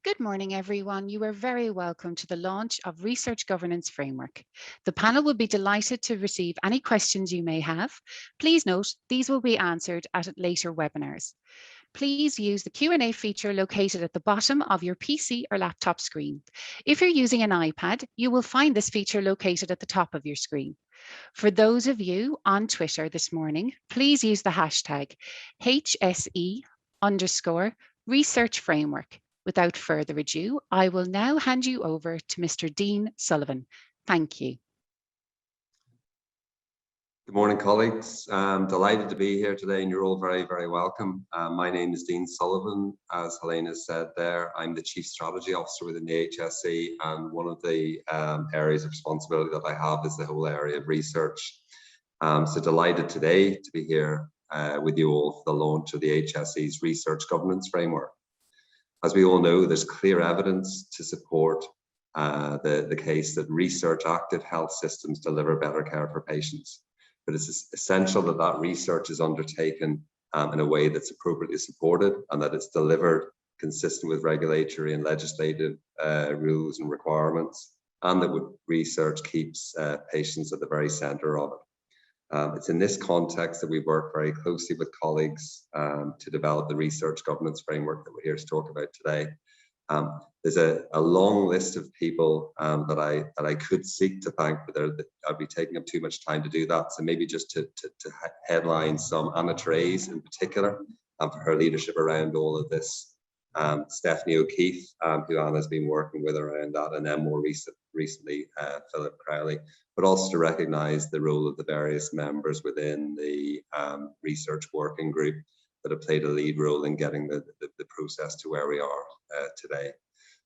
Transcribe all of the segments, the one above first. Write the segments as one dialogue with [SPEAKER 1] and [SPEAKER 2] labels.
[SPEAKER 1] Good morning, everyone. You are very welcome to the launch of Research Governance Framework. The panel will be delighted to receive any questions you may have. Please note, these will be answered at later webinars. Please use the Q&A feature located at the bottom of your PC or laptop screen. If you're using an iPad, you will find this feature located at the top of your screen. For those of you on Twitter this morning, please use the hashtag HSE_research framework. Without further ado, I will now hand you over to Mr. Dean Sullivan. Thank you.
[SPEAKER 2] Good morning, colleagues. I'm delighted to be here today, and you're all very, very welcome. My name is Dean Sullivan. As Helena said there, I'm the Chief Strategy Officer within the HSE, and one of the areas of responsibility that I have is the whole area of research. So delighted today to be here with you all for the launch of the HSE's Research Governance Framework. As we all know, there's clear evidence to support the case that research-active health systems deliver better care for patients. But it's essential that that research is undertaken in a way that's appropriately supported and that it's delivered consistent with regulatory and legislative rules and requirements, and that research keeps patients at the very centre of it. It's in this context that we work very closely with colleagues to develop the research governance framework that we're here to talk about today. There's a long list of people that I could seek to thank, but I'd be taking up too much time to do that. So maybe just to headline some, Anna Therese in particular, for her leadership around all of this. Stephanie O'Keefe, who Anna's been working with around that, and then more recently Philip Crowley, but also to recognise the role of the various members within the research working group that have played a lead role in getting the process to where we are today.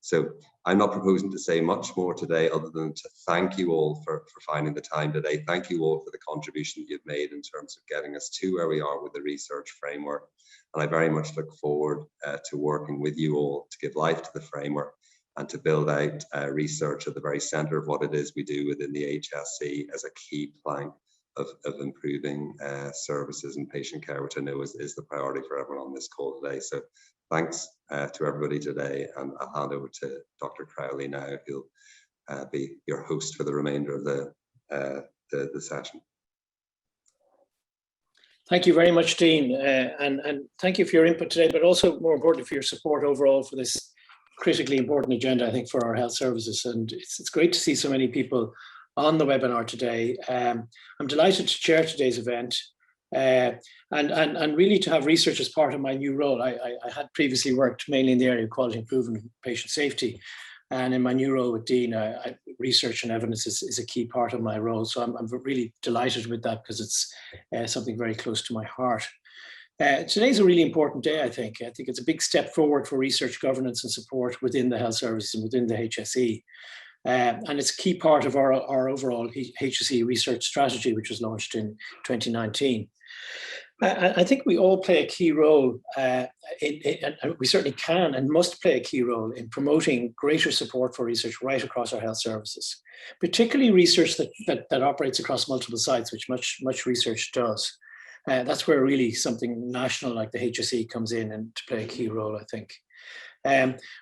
[SPEAKER 2] So I'm not proposing to say much more today other than to thank you all for finding the time today. Thank you all for the contribution you've made in terms of getting us to where we are with the research framework. And I very much look forward to working with you all to give life to the framework and to build out research at the very centre of what it is we do within the HSE as a key plank of improving services and patient care, which I know is the priority for everyone on this call today. So thanks to everybody today, and I'll hand over to Dr. Crowley now, who'll be your host for the remainder of the session.
[SPEAKER 3] Thank you very much, Dean, and thank you for your input today, but also more importantly for your support overall for this critically important agenda, I think, for our health services. And it's great to see so many people on the webinar today. I'm delighted to chair today's event and really to have research as part of my new role. I had previously worked mainly in the area of quality improvement and patient safety. And in my new role with Dean, research and evidence is a key part of my role. So I'm really delighted with that because it's something very close to my heart. Today's a really important day, I think. I think it's a big step forward for research governance and support within the health services and within the HSE. And it's a key part of our overall HSE research strategy, which was launched in 2019. I think we all play a key role, we certainly can and must play a key role in promoting greater support for research right across our health services, particularly research that operates across multiple sites, which much research does. That's where really something national like the HSE comes in and to play a key role, I think.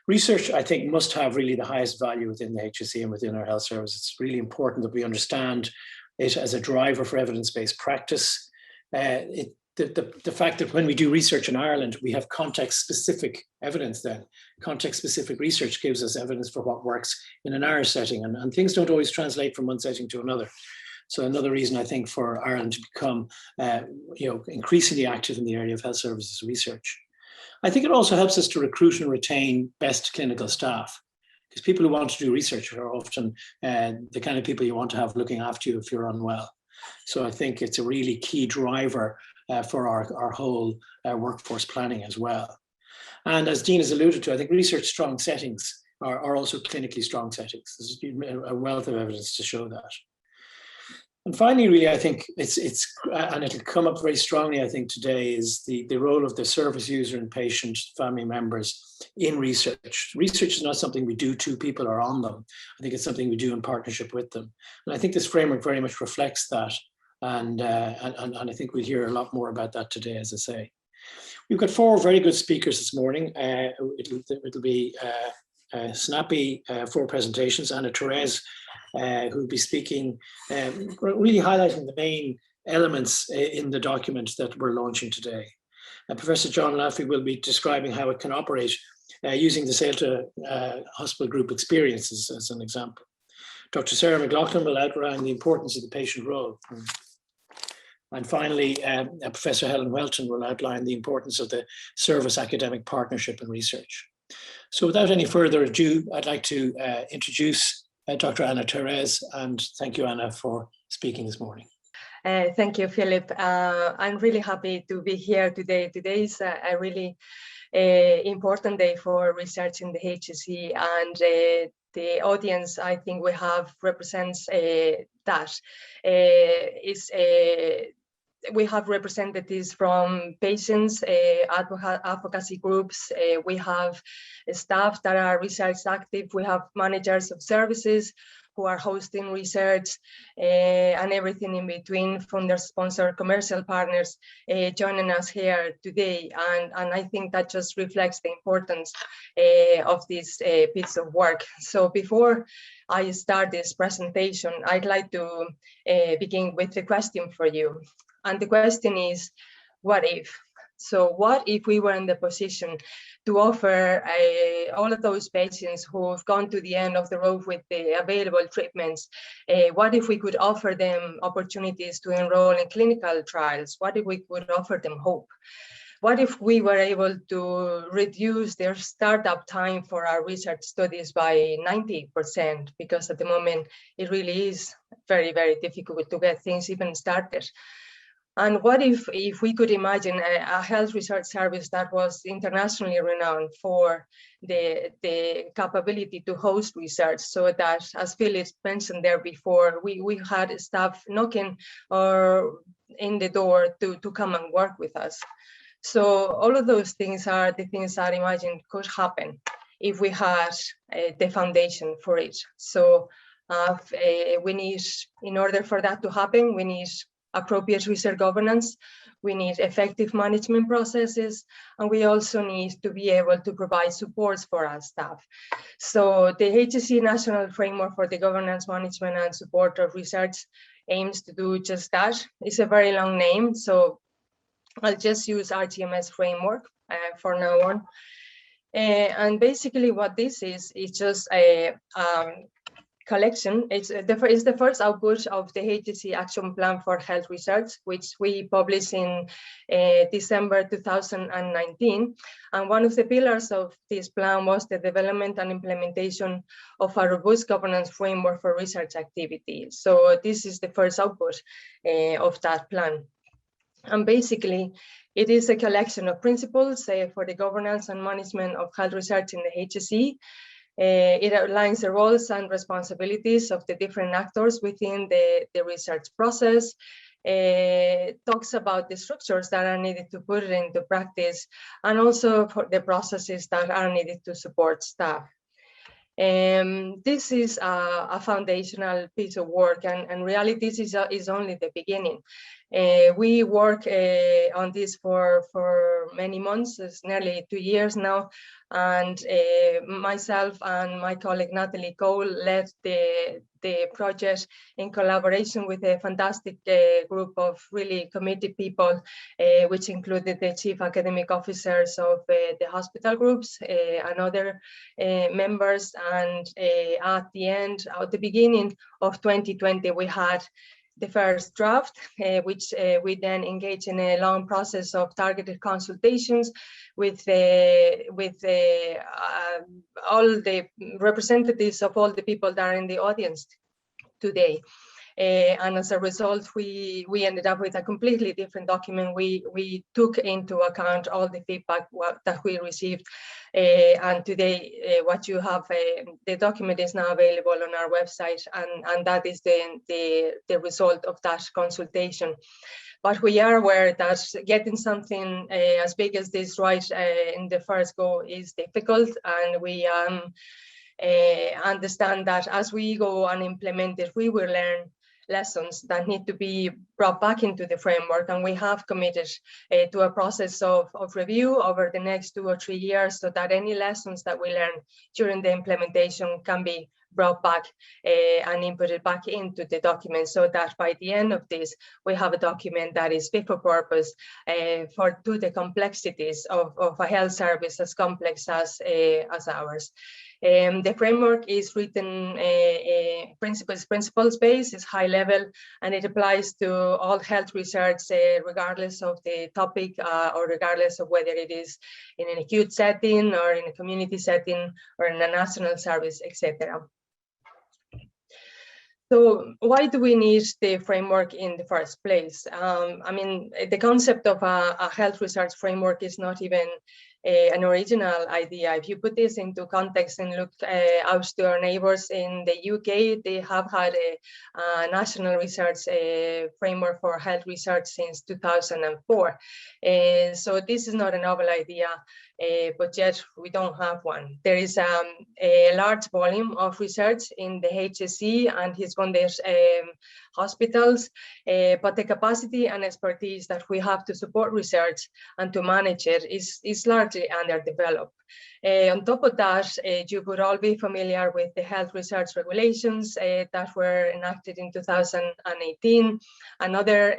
[SPEAKER 3] Research, I think, must have really the highest value within the HSE and within our health service. It's really important that we understand it as a driver for evidence-based practice. The fact that when we do research in Ireland, we have context-specific evidence then. Context-specific research gives us evidence for what works in an Irish setting, and things don't always translate from one setting to another. So another reason, I think, for Ireland to become increasingly active in the area of health services research. I think it also helps us to recruit and retain best clinical staff, because people who want to do research are often the kind of people you want to have looking after you if you're unwell. So I think it's a really key driver for our whole workforce planning as well. And as Dean has alluded to, I think research strong settings are also clinically strong settings. There's a wealth of evidence to show that. And finally, really, I think and it'll come up very strongly, I think, today, is the role of the service user and patient family members in research. Research is not something we do to people or on them. I think it's something we do in partnership with them. And I think this framework very much reflects that. And I think we'll hear a lot more about that today, as I say. We've got 4 very good speakers this morning. It'll be snappy 4 presentations. Anna Therese, who'll be speaking, really highlighting the main elements in the document that we're launching today. Professor John Laffey will be describing how it can operate using the SAILTA Hospital Group experiences as an example. Dr. Sarah McLaughlin will outline the importance of the patient role. And finally, Professor Helen Welton will outline the importance of the service academic partnership and research. So without any further ado, I'd like to introduce Dr. Anna Therese, and thank you, Anna, for speaking this morning.
[SPEAKER 4] Thank you, Philip. I'm really happy to be here today. Today is a really important day for research in the HSE, and the audience I think we have represents that. We have representatives from patients, advocacy groups, we have staff that are research active, we have managers of services who are hosting research, and everything in between, from their sponsor commercial partners joining us here today. And I think that just reflects the importance of this piece of work. So before I start this presentation, I'd like to begin with a question for you. And the question is, what if? So what if we were in the position to offer all of those patients who've gone to the end of the road with the available treatments, what if we could offer them opportunities to enroll in clinical trials? What if we could offer them hope? What if we were able to reduce their startup time for our research studies by 90%? Because at the moment, it really is very, very difficult to get things even started. And what if we could imagine a health research service that was internationally renowned for the capability to host research, so that, as Philip mentioned there before, we had staff knocking in the door to come and work with us. So all of those things are the things that I imagine could happen if we had the foundation for it. So we need, in order for that to happen, we need appropriate research governance, we need effective management processes, and we also need to be able to provide supports for our staff. So the HSE National Framework for the Governance, Management and Support of Research aims to do just that. It's a very long name, so I'll just use RGMS framework for now on. And basically what this is just a collection. It's the first output of the HSE Action Plan for Health Research, which we published in December 2019. And one of the pillars of this plan was the development and implementation of a robust governance framework for research activity. So this is the first output of that plan. And basically, it is a collection of principles for the governance and management of health research in the HSE. It outlines the roles and responsibilities of the different actors within the research process, talks about the structures that are needed to put it into practice, and also for the processes that are needed to support staff. This is a foundational piece of work, and really this is only the beginning. We work on this for many months, it's nearly 2 years now, and myself and my colleague Natalie Cole led the project in collaboration with a fantastic group of really committed people, which included the chief academic officers of the hospital groups and other members. And at the beginning of 2020, we had the first draft, which we then engaged in a long process of targeted consultations with all the representatives of all the people that are in the audience today. And as a result, we ended up with a completely different document. We took into account all the feedback that we received. And today, what you have, the document is now available on our website, and that is the result of that consultation. But we are aware that getting something as big as this right in the first go is difficult, and we understand that as we go and implement it, we will learn lessons that need to be brought back into the framework, and we have committed to a process of review over the next 2 or 3 years, so that any lessons that we learn during the implementation can be brought back and inputted back into the document, so that by the end of this, we have a document that is fit for purpose to the complexities of a health service as complex as ours. The framework is written principles-based, it's high level, and it applies to all health research, regardless of the topic or regardless of whether it is in an acute setting or in a community setting or in a national service, etc. So why do we need the framework in the first place? I mean, the concept of a health research framework is not even an original idea. If you put this into context and look out to our neighbors in the UK, they have had a national research framework for health research since 2004. So this is not a novel idea, but yet we don't have one. There is a large volume of research in the HSE and his funded hospitals, but the capacity and expertise that we have to support research and to manage it is largely underdeveloped. On top of that, you would all be familiar with the health research regulations that were enacted in 2018, and other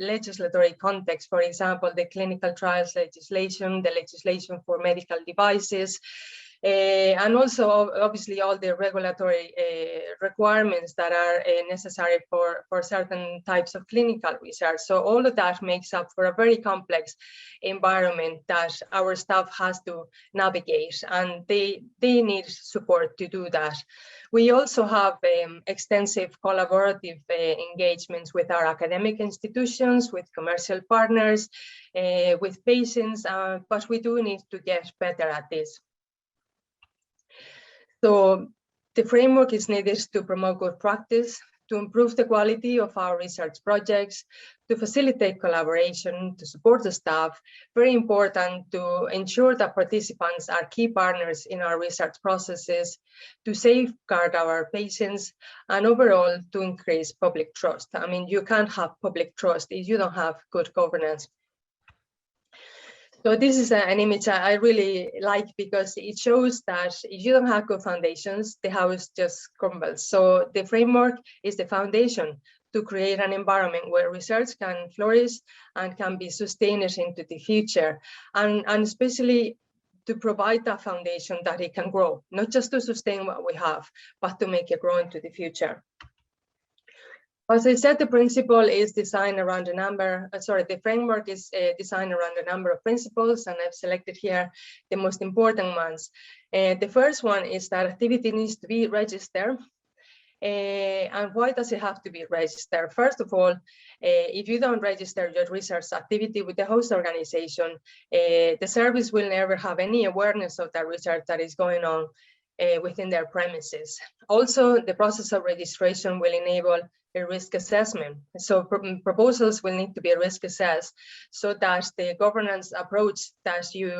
[SPEAKER 4] legislatory context, for example, the clinical trials legislation, the legislation for medical devices, and also obviously all the regulatory requirements that are necessary for certain types of clinical research. So all of that makes up for a very complex environment that our staff has to navigate, and they need support to do that. We also have extensive collaborative engagements with our academic institutions, with commercial partners, with patients, but we do need to get better at this. So the framework is needed to promote good practice, to improve the quality of our research projects, to facilitate collaboration, to support the staff. Very important to ensure that participants are key partners in our research processes, to safeguard our patients, and overall to increase public trust. I mean, you can't have public trust if you don't have good governance. So this is an image I really like, because it shows that if you don't have good foundations, the house just crumbles. So the framework is the foundation to create an environment where research can flourish and can be sustained into the future, and especially to provide that foundation that it can grow, not just to sustain what we have, but to make it grow into the future. As I said, the principle is designed around a number, the framework is designed around a number of principles, and I've selected here the most important ones. The first one is that activity needs to be registered. And why does it have to be registered? First of all, if you don't register your research activity with the host organization, the service will never have any awareness of that research that is going on within their premises. Also, the process of registration will enable a risk assessment. So proposals will need to be risk assessed, so that the governance approach that you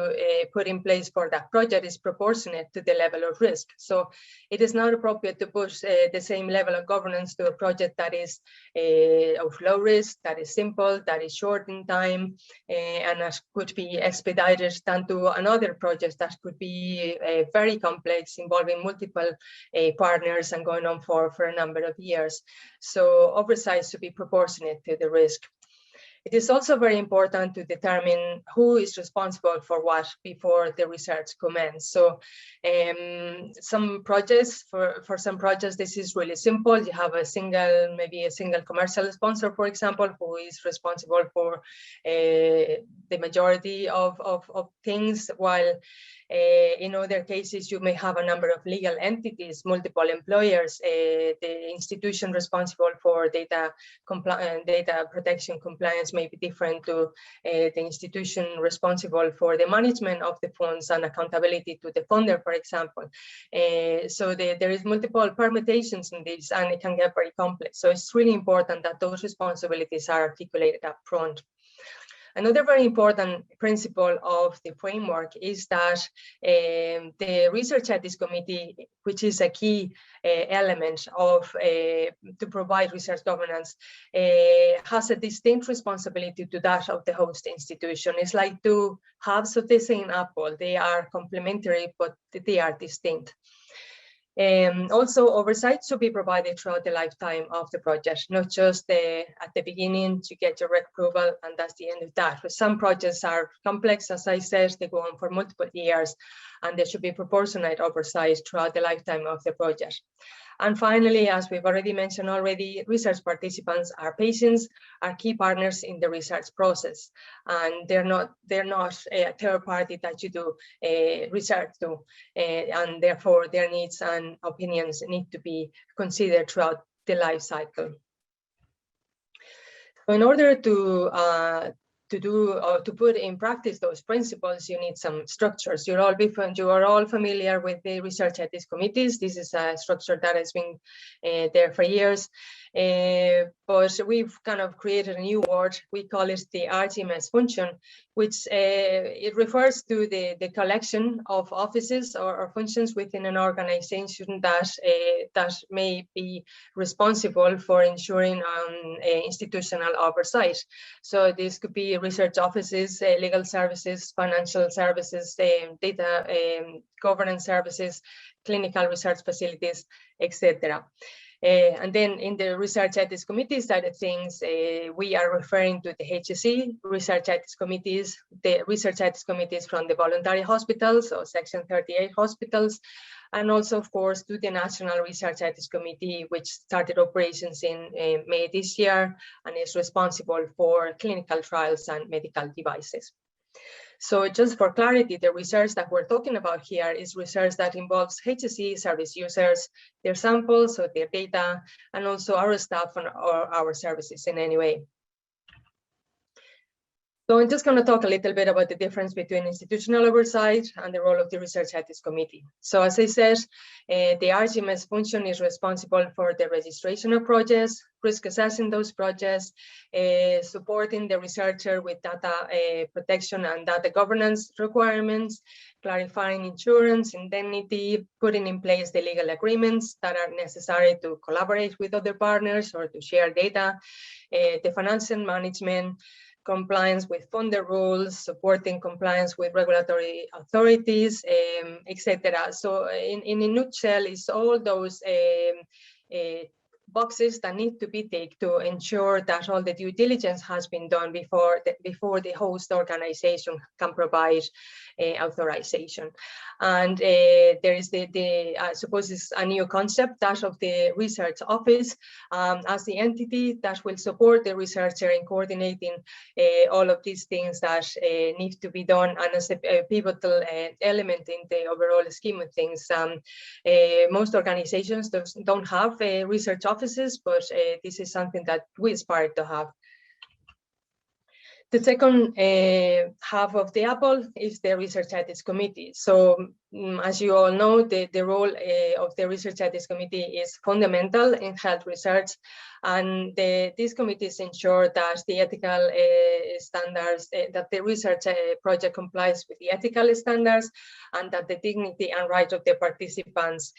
[SPEAKER 4] put in place for that project is proportionate to the level of risk. So it is not appropriate to push the same level of governance to a project that is of low risk, that is simple, that is short in time, and that could be expedited, than to another project that could be very complex, involving multiple partners and going on for a number of years. So oversight should be proportionate to the risk. It is also very important to determine who is responsible for what before the research commences. So some projects, for some projects, this is really simple. You have maybe a single commercial sponsor, for example, who is responsible for the majority of things, while in other cases, you may have a number of legal entities, multiple employers, the institution responsible for data protection compliance may be different to the institution responsible for the management of the funds and accountability to the funder, for example. So there is multiple permutations in this, and it can get very complex. So it's really important that those responsibilities are articulated up front. Another very important principle of the framework is that the Research Ethics Committee, which is a key element of to provide research governance, has a distinct responsibility to that of the host institution. It's like two halves of the same apple. They are complementary, but they are distinct. Also, oversight should be provided throughout the lifetime of the project, not just at the beginning to get your approval and that's the end of that. But some projects are complex, as I said, they go on for multiple years, and there should be proportionate oversight throughout the lifetime of the project. And finally, as we've already mentioned already, research participants are patients, are key partners in the research process, and they're not a third party that you do research to, and therefore their needs and opinions need to be considered throughout the life cycle. So in order to put in practice those principles, you need some structures. You are all familiar with the research ethics committees. This is a structure that has been there for years, but we've kind of created a new word. We call it the RGMS function, which it refers to the collection of offices or functions within an organization that may be responsible for ensuring institutional oversight. So this could be research offices, legal services, financial services, data governance services, clinical research facilities, etc. And then in the research ethics committee side of things, we are referring to the HSE research ethics committees, the research ethics committees from the voluntary hospitals or Section 38 hospitals, and also, of course, to the National Research Ethics Committee, which started operations in May this year and is responsible for clinical trials and medical devices. So just for clarity, the research that we're talking about here is research that involves HSE service users, their samples or their data, and also our staff or our services in any way. So I'm just going to talk a little bit about the difference between institutional oversight and the role of the Research Ethics Committee. So as I said, the RGMS function is responsible for the registration of projects, risk assessing those projects, supporting the researcher with data protection and data governance requirements, clarifying insurance, indemnity, putting in place the legal agreements that are necessary to collaborate with other partners or to share data, the financial management, compliance with funder rules, supporting compliance with regulatory authorities, etc. So in a nutshell, it's all those boxes that need to be ticked to ensure that all the due diligence has been done before the host organization can provide authorization. And there is I suppose it's a new concept, that of the research office as the entity that will support the researcher in coordinating all of these things that need to be done, and as a pivotal element in the overall scheme of things. Most organizations don't have research offices, but this is something that we aspire to have. The second half of the apple is the Research Ethics Committee. So as you all know, the role of the Research Ethics Committee is fundamental in health research, and these committees ensure that the ethical standards, that the research project complies with the ethical standards, and that the dignity and rights of the participants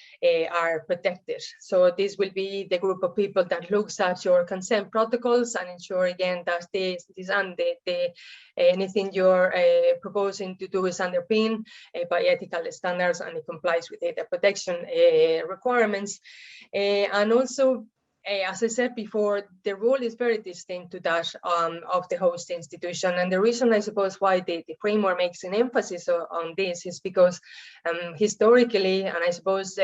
[SPEAKER 4] are protected. So this will be the group of people that looks at your consent protocols and ensure again that anything you're proposing to do is underpinned by ethical standards and it complies with data protection requirements. And also, as I said before, the role is very distinct to that of the host institution. And the reason, I suppose, why the framework makes an emphasis on this is because historically, and I suppose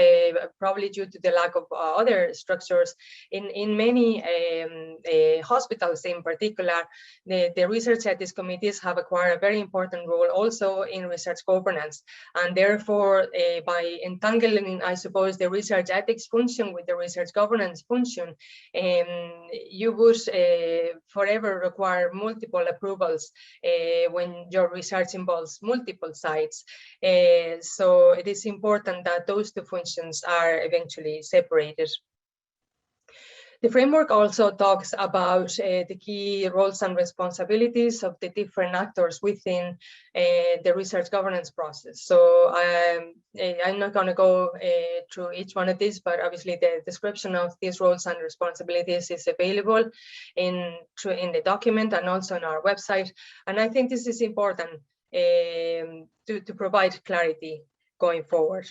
[SPEAKER 4] probably due to the lack of other structures, in many hospitals in particular, the research ethics committees have acquired a very important role also in research governance. And therefore, by entangling, I suppose, the research ethics function with the research governance function, you would forever require multiple approvals when your research involves multiple sites. So it is important that those two functions are eventually separated. The framework also talks about the key roles and responsibilities of the different actors within the research governance process. So I'm not going to go through each one of these, but obviously the description of these roles and responsibilities is available in the document and also on our website. And I think this is important to provide clarity going forward.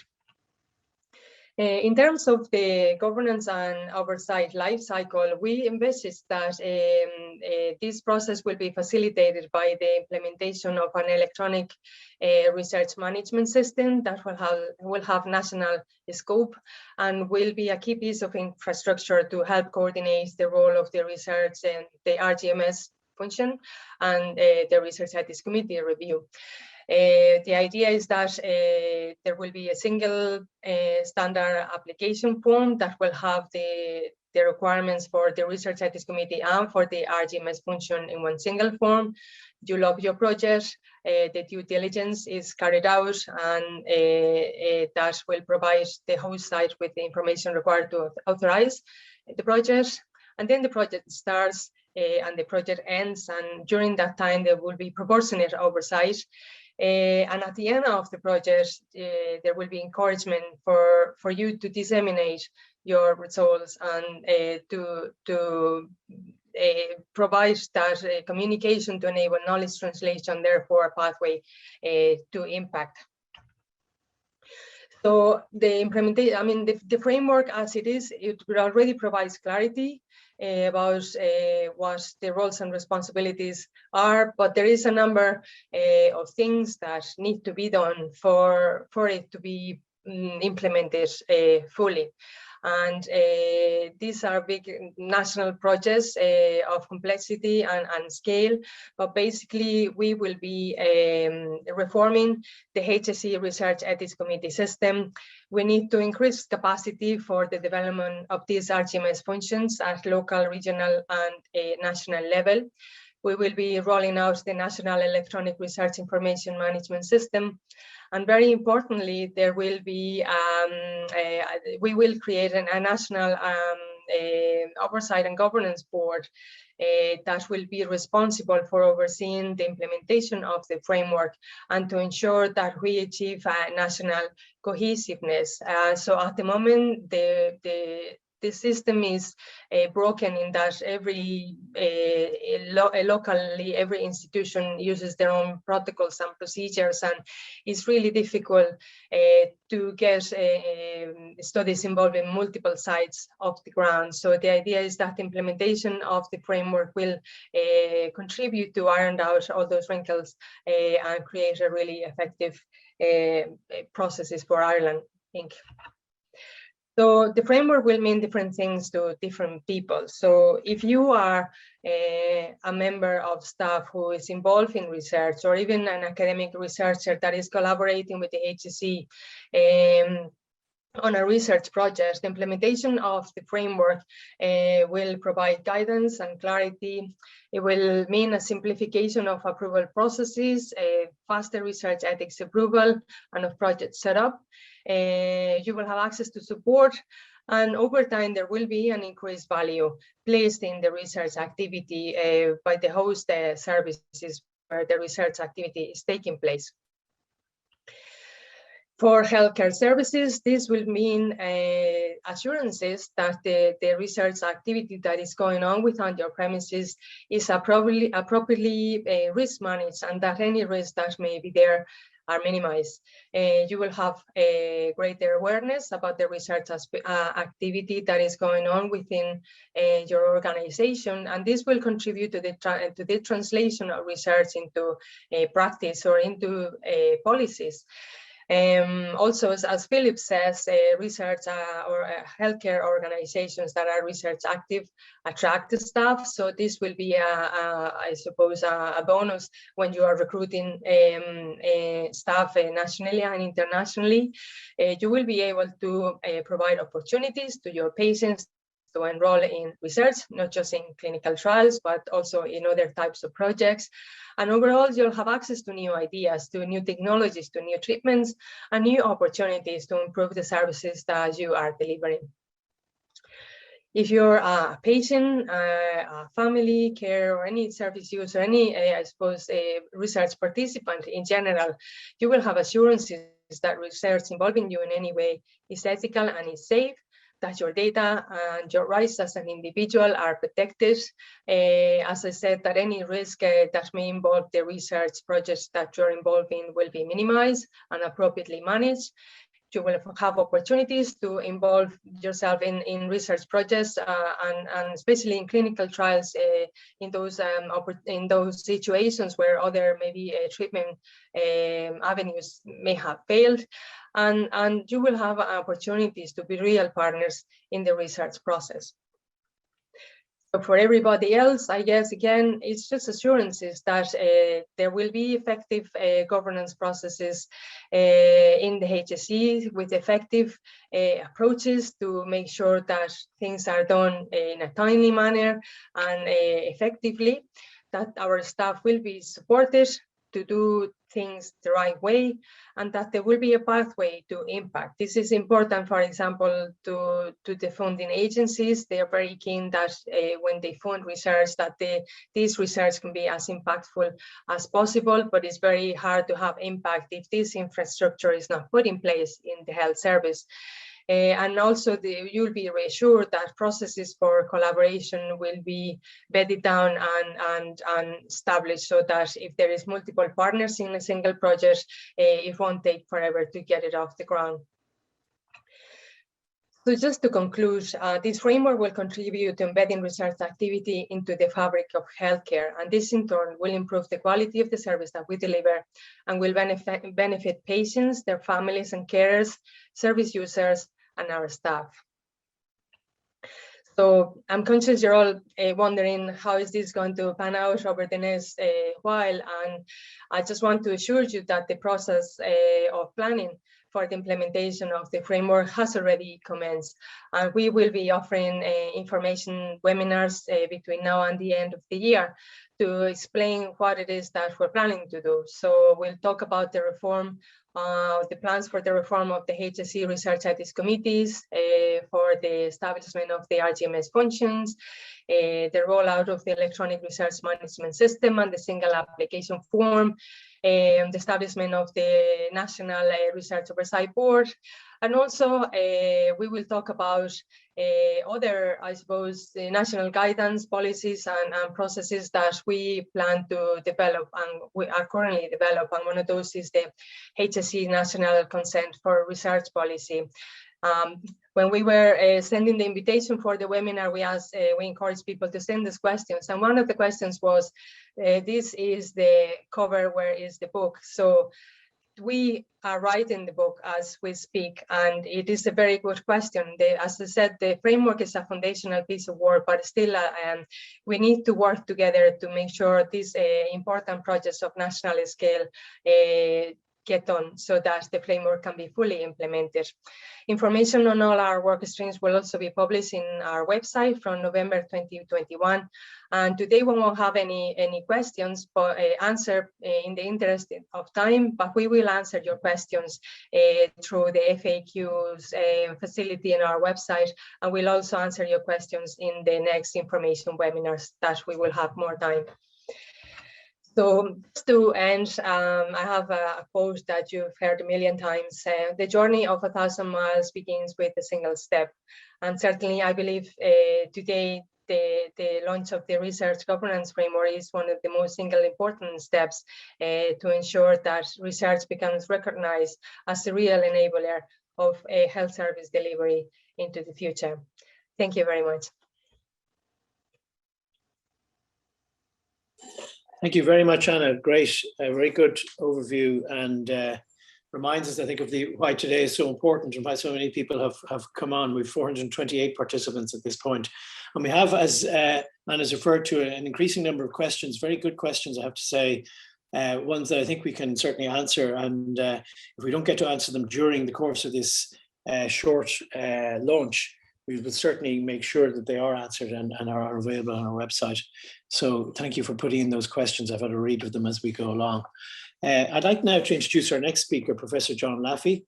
[SPEAKER 4] In terms of the governance and oversight life cycle, we envisage that this process will be facilitated by the implementation of an electronic research management system that will have national scope and will be a key piece of infrastructure to help coordinate the role of the research and the RGMS function and the Research Ethics Committee review. The idea is that there will be a single standard application form that will have the requirements for the Research Ethics Committee and for the RGMS function in one single form. You log your project, the due diligence is carried out, and that will provide the host site with the information required to authorize the project. And then the project starts and the project ends, and during that time there will be proportionate oversight. And at the end of the project, there will be encouragement for you to disseminate your results and to provide that communication to enable knowledge translation, therefore a pathway to impact. So the implementation, I mean, the framework as it is, it already provides clarity about what the roles and responsibilities are, but there is a number of things that need to be done for it to be implemented fully. And these are big national projects of complexity and scale, but basically we will be reforming the HSE Research Ethics Committee system. We need to increase capacity for the development of these RGMS functions at local, regional, and national level. We will be rolling out the National Electronic Research Information Management System. And very importantly, there will be, we will create a national oversight and governance board that will be responsible for overseeing the implementation of the framework and to ensure that we achieve national cohesiveness. So at the moment, the system is broken in that locally every institution uses their own protocols and procedures, and it's really difficult to get studies involving multiple sites off the ground. So the idea is that the implementation of the framework will contribute to iron out all those wrinkles and create a really effective processes for Ireland, I think. So the framework will mean different things to different people. So if you are a member of staff who is involved in research, or even an academic researcher that is collaborating with the HSE on a research project, the implementation of the framework will provide guidance and clarity. It will mean a simplification of approval processes, a faster research ethics approval, and of project setup. You will have access to support, and over time there will be an increased value placed in the research activity by the host services where the research activity is taking place. For healthcare services, this will mean assurances that the research activity that is going on within your premises is appropriately risk managed, and that any risks that may be there are minimized. You will have a greater awareness about the research activity that is going on within your organization, and this will contribute to the translation of research into practice or into policies. Also, as Philip says, research or healthcare organizations that are research active attract the staff. So this will be, I suppose, a bonus when you are recruiting staff nationally and internationally. You will be able to provide opportunities to your patients to enroll in research, not just in clinical trials, but also in other types of projects. And overall, you'll have access to new ideas, to new technologies, to new treatments, and new opportunities to improve the services that you are delivering. If you're a patient, a family care, or any service user, any, I suppose, a research participant in general, you will have assurances that research involving you in any way is ethical and is safe, that your data and your rights as an individual are protected. As I said, that any risk that may involve the research projects that you're involved in will be minimized and appropriately managed. You will have opportunities to involve yourself in research projects and especially in clinical trials in those situations where other maybe treatment avenues may have failed. And you will have opportunities to be real partners in the research process. So for everybody else, I guess, again, it's just assurances that there will be effective governance processes in the HSE with effective approaches to make sure that things are done in a timely manner and effectively, that our staff will be supported to do things the right way, and that there will be a pathway to impact. This is important, for example, to the funding agencies. They are very keen that when they fund research, that this research can be as impactful as possible, but it's very hard to have impact if this infrastructure is not put in place in the health service. And also you'll be reassured that processes for collaboration will be bedded down and established, so that if there is multiple partners in a single project, it won't take forever to get it off the ground. So just to conclude, this framework will contribute to embedding research activity into the fabric of healthcare, and this in turn will improve the quality of the service that we deliver and will benefit patients, their families and carers, service users, and our staff. So I'm conscious you're all wondering how is this going to pan out over the next while, and I just want to assure you that the process of planning for the implementation of the framework has already commenced, and we will be offering information webinars between now and the end of the year to explain what it is that we're planning to do. So we'll talk about the reform, the plans for the reform of the HSE Research Ethics Committees, for the establishment of the RGMS functions, the rollout of the electronic research management system and the single application form, the establishment of the National Research Oversight Board. And also we will talk about other, I suppose, national guidance, policies and processes that we plan to develop and we are currently developing. And one of those is the HSE National Consent for Research Policy. When we were sending the invitation for the webinar, we encouraged people to send us questions. And one of the questions was, this is the cover, where is the book? So we are writing the book as we speak, and it is a very good question. As I said, the framework is a foundational piece of work, but still we need to work together to make sure these important projects of national scale get on, so that the framework can be fully implemented. Information on all our work streams will also be published in our website from November 2021. And today we won't have any questions, but answer in the interest of time, but we will answer your questions through the FAQs facility in our website, and we'll also answer your questions in the next information webinars that we will have more time. So just to end, I have a quote that you've heard a million times. The journey of 1,000 miles begins with a single step. And certainly I believe today the launch of the research governance framework is one of the most single important steps to ensure that research becomes recognized as the real enabler of a health service delivery into the future. Thank you very much.
[SPEAKER 3] Thank you very much, Anna. Great, a very good overview, and reminds us, I think, of why today is so important and why so many people have come on. We've 428 participants at this point. And we have, as Anna's referred to, an increasing number of questions, very good questions, I have to say, ones that I think we can certainly answer. And if we don't get to answer them during the course of this short launch, we will certainly make sure that they are answered and are available on our website. So thank you for putting in those questions. I've had a read of them as we go along. I'd like now to introduce our next speaker, Professor John Laffey.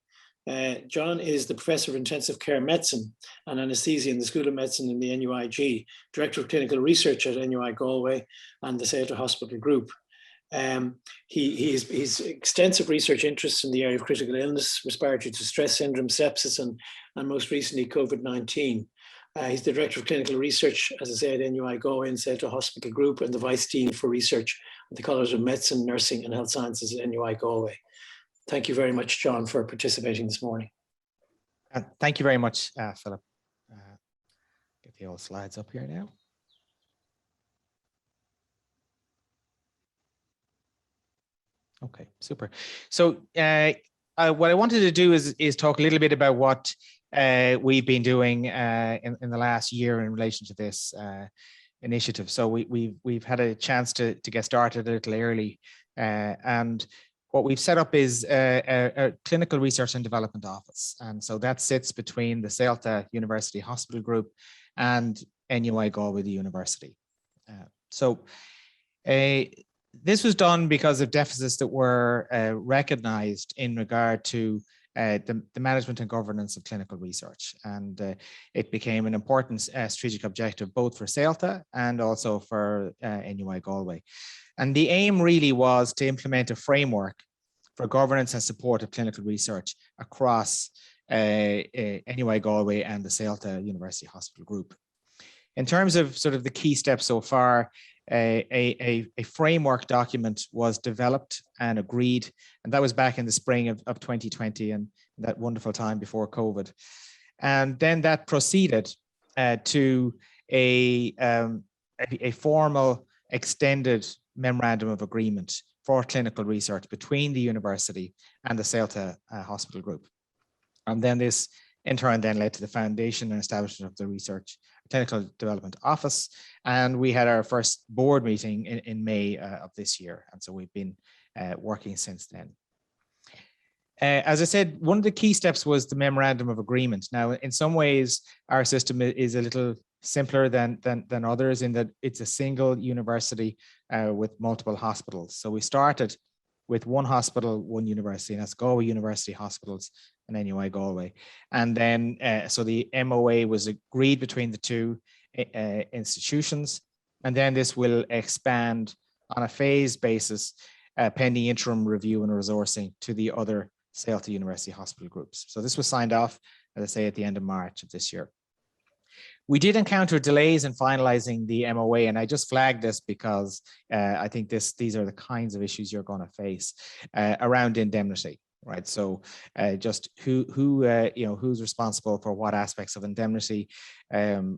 [SPEAKER 3] John is the Professor of Intensive Care Medicine and Anaesthesia in the School of Medicine in the NUIG, Director of Clinical Research at NUI Galway and the Salta Hospital Group. He's extensive research interests in the area of critical illness, respiratory distress syndrome, sepsis, and most recently COVID-19. He's the Director of Clinical Research, as I said, NUI Galway and Salta Hospital Group, and the Vice Dean for Research at the College of Medicine, Nursing and Health Sciences at NUI Galway. Thank you very much, John, for participating this morning.
[SPEAKER 5] Thank you very much, Philip. Get the old slides up here now. Okay, super. So what I wanted to do is talk a little bit about what we've been doing in the last year in relation to this initiative. So we've had a chance to get started a little early, and what we've set up is a clinical research and development office. And so that sits between the Salta University Hospital Group and NUI Galway, the university. This was done because of deficits that were recognized in regard to the management and governance of clinical research. And it became an important strategic objective both for Salta and also for NUI Galway. And the aim really was to implement a framework for governance and support of clinical research across NUI Galway and the Salta University Hospital Group. In terms of sort of the key steps so far, a framework document was developed and agreed, and that was back in the spring of 2020, and that wonderful time before COVID. And then that proceeded to a formal extended memorandum of agreement for clinical research between the university and the Salta Hospital Group. And then this in turn then led to the foundation and establishment of the Research Clinical Development Office. And we had our first board meeting in May of this year. And so we've been working since then. As I said, one of the key steps was the memorandum of agreement. Now, in some ways, our system is a little simpler than others in that it's a single university with multiple hospitals. So we started with one hospital, one university, and that's Galway University Hospitals and NUI Galway. And then, so the MOA was agreed between the two institutions. And then this will expand on a phased basis, pending interim review and resourcing to the other Salta University Hospital groups. So this was signed off, as I say, at the end of March of this year. We did encounter delays in finalizing the MOA, and I just flagged this because I think these are the kinds of issues you're going to face around indemnity, right? So just who's responsible for what aspects of indemnity,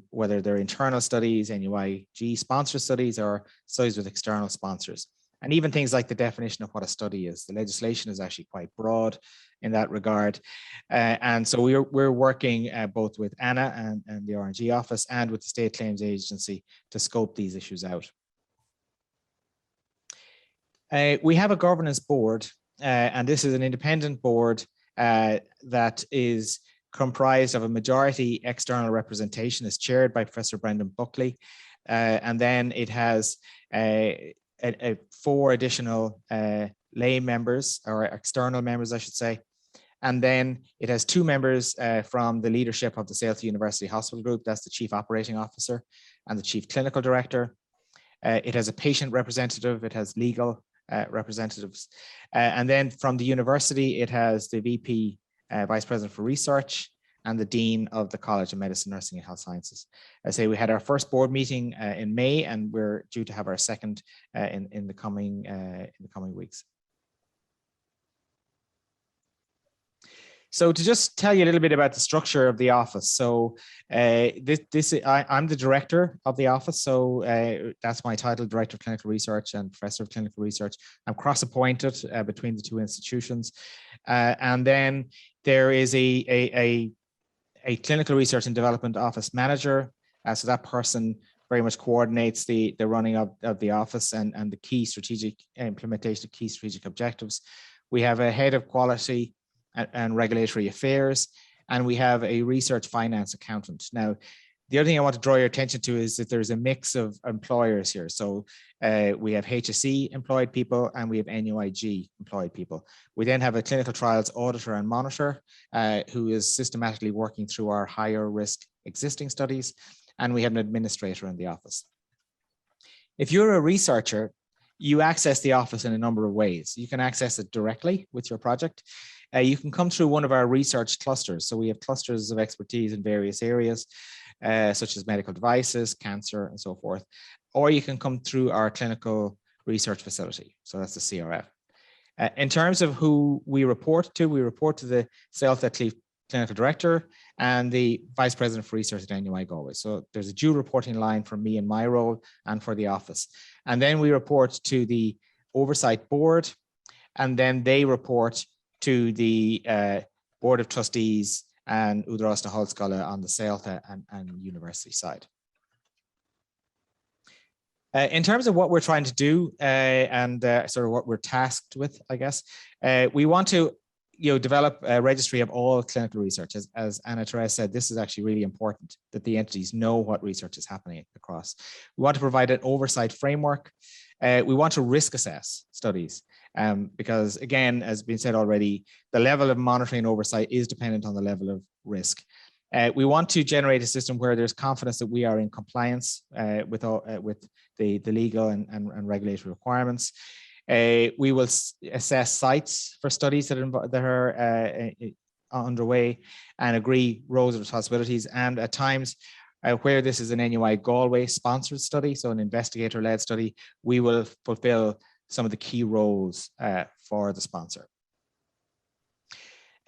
[SPEAKER 5] whether they're internal studies, NUIG sponsor studies, or studies with external sponsors. And even things like the definition of what a study is. The legislation is actually quite broad in that regard. And so we're working both with Anna and the R&G office and with the State Claims Agency to scope these issues out. We have a governance board, and this is an independent board that is comprised of a majority external representation. It's chaired by Professor Brendan Buckley. And then it has 4 additional lay members, or external members, I should say. And then it has 2 members from the leadership of the Salta University Hospital Group. That's the Chief Operating Officer and the Chief Clinical Director. It has a patient representative. It has legal representatives. And then from the university, it has the VP, Vice President for Research, and the Dean of the College of Medicine, Nursing and Health Sciences. I say we had our first board meeting in May, and we're due to have our second in the coming weeks. So to just tell you a little bit about the structure of the office. So I'm the director of the office. So that's my title, Director of Clinical Research and Professor of Clinical Research. I'm cross-appointed between the 2 institutions. And then there is a Clinical Research and Development Office Manager. So that person very much coordinates the running of the office and the key strategic implementation of key strategic objectives. We have a Head of Quality and Regulatory Affairs, and we have a Research Finance Accountant. Now, The other thing I want to draw your attention to is that there's a mix of employers here. So we have HSE employed people and we have NUIG employed people. We then have a clinical trials auditor and monitor who is systematically working through our higher risk existing studies. And we have an administrator in the office. If you're a researcher, you access the office in a number of ways. You can access it directly with your project. You can come through one of our research clusters. So we have clusters of expertise in various areas, such as medical devices, cancer, and so forth. Or you can come through our clinical research facility. So that's the CRF. In terms of who we report to the CELTA Clinical Director and the Vice President for Research at NUI Galway. So there's a dual reporting line for me in my role and for the office. And then we report to the Oversight Board, and then they report to the Board of Trustees and Údarás Hallscoile on the CELTA and university side. In terms of what we're trying to do and sort of what we're tasked with, I guess, we want to develop a registry of all clinical research. As Anna-Therese said, this is actually really important that the entities know what research is happening across. We want to provide an oversight framework. We want to risk assess studies because, again, as been said already, the level of monitoring and oversight is dependent on the level of risk. We want to generate a system where there's confidence that we are in compliance with the legal and regulatory requirements. We will assess sites for studies that are underway and agree roles and responsibilities. And at times, where this is an NUI Galway sponsored study, so an investigator-led study, we will fulfill some of the key roles for the sponsor.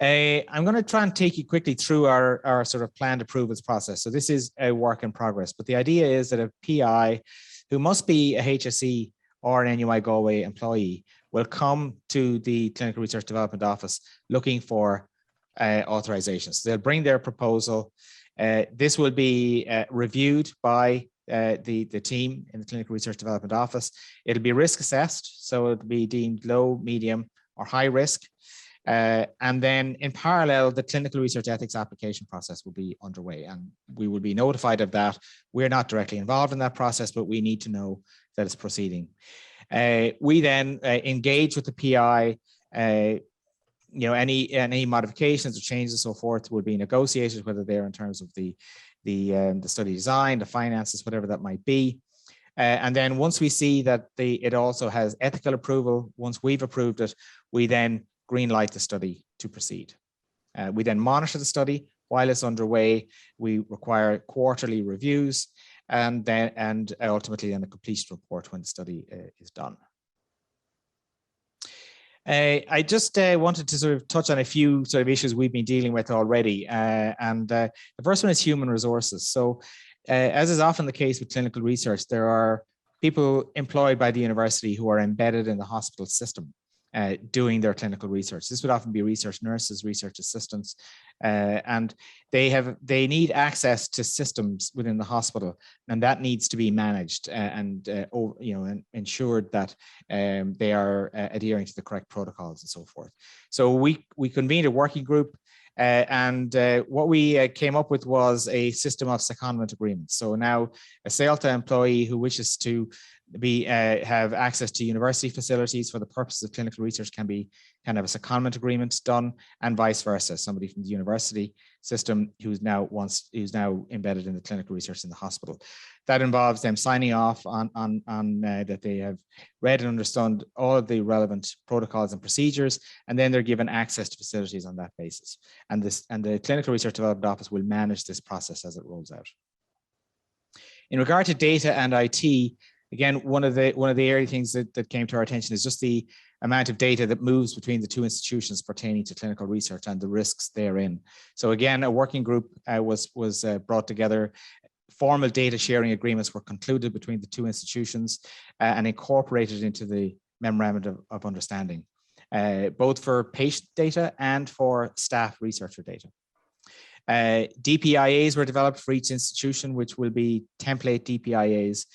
[SPEAKER 5] I'm going to try and take you quickly through our sort of planned approvals process. So this is a work in progress, but the idea is that a PI who must be a HSE or an NUI Galway employee will come to the Clinical Research Development Office looking for authorizations. They'll bring their proposal. This will be reviewed by the team in the Clinical Research Development Office. It'll be risk assessed, so it'll be deemed low, medium, or high risk. And then in parallel, the clinical research ethics application process will be underway, and we will be notified of that. We're not directly involved in that process, but we need to know that it's proceeding. We then engage with the PI. Any modifications or changes and so forth will be negotiated, whether they're in terms of the study design, the finances, whatever that might be. And then once we see that it also has ethical approval, once we've approved it, we then green light the study to proceed. We then monitor the study while it's underway. We require quarterly reviews and ultimately then a completion report when the study is done. I just wanted to sort of touch on a few sort of issues we've been dealing with already. The first one is human resources. So as is often the case with clinical research, there are people employed by the university who are embedded in the hospital system doing their clinical research. This would often be research nurses, research assistants, and they need access to systems within the hospital, and that needs to be managed and ensured that they are adhering to the correct protocols and so forth. So we convened a working group, and what we came up with was a system of secondment agreements. So now a CELTA employee who wishes to have access to university facilities for the purposes of clinical research can have a secondment agreement done, and vice versa. Somebody from the university system who's now embedded in the clinical research in the hospital. That involves them signing off on that they have read and understood all of the relevant protocols and procedures, and then they're given access to facilities on that basis. And the Clinical Research Development Office will manage this process as it rolls out. In regard to data and IT, again, one of the early things that came to our attention is just the amount of data that moves between the two institutions pertaining to clinical research and the risks therein. So again, a working group was brought together. Formal data sharing agreements were concluded between the two institutions and incorporated into the Memorandum of Understanding, both for patient data and for staff researcher data. DPIAs were developed for each institution, which will be template DPIAs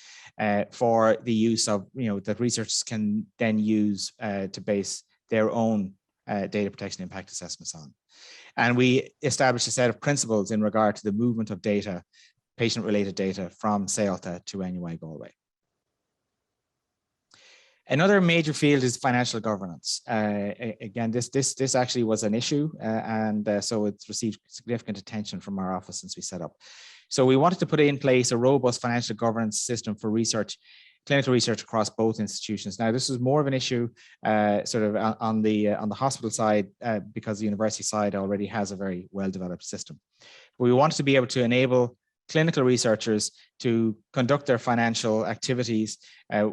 [SPEAKER 5] for the use of, that researchers can then use to base their own data protection impact assessments on. And we established a set of principles in regard to the movement of data patient-related data from CELTA to NUI Galway. Another major field is financial governance. Again, this actually was an issue, so it's received significant attention from our office since we set up. So we wanted to put in place a robust financial governance system for research, clinical research across both institutions. Now, this is more of an issue sort of on the hospital side because the university side already has a very well-developed system. But we wanted to be able to enable clinical researchers to conduct their financial activities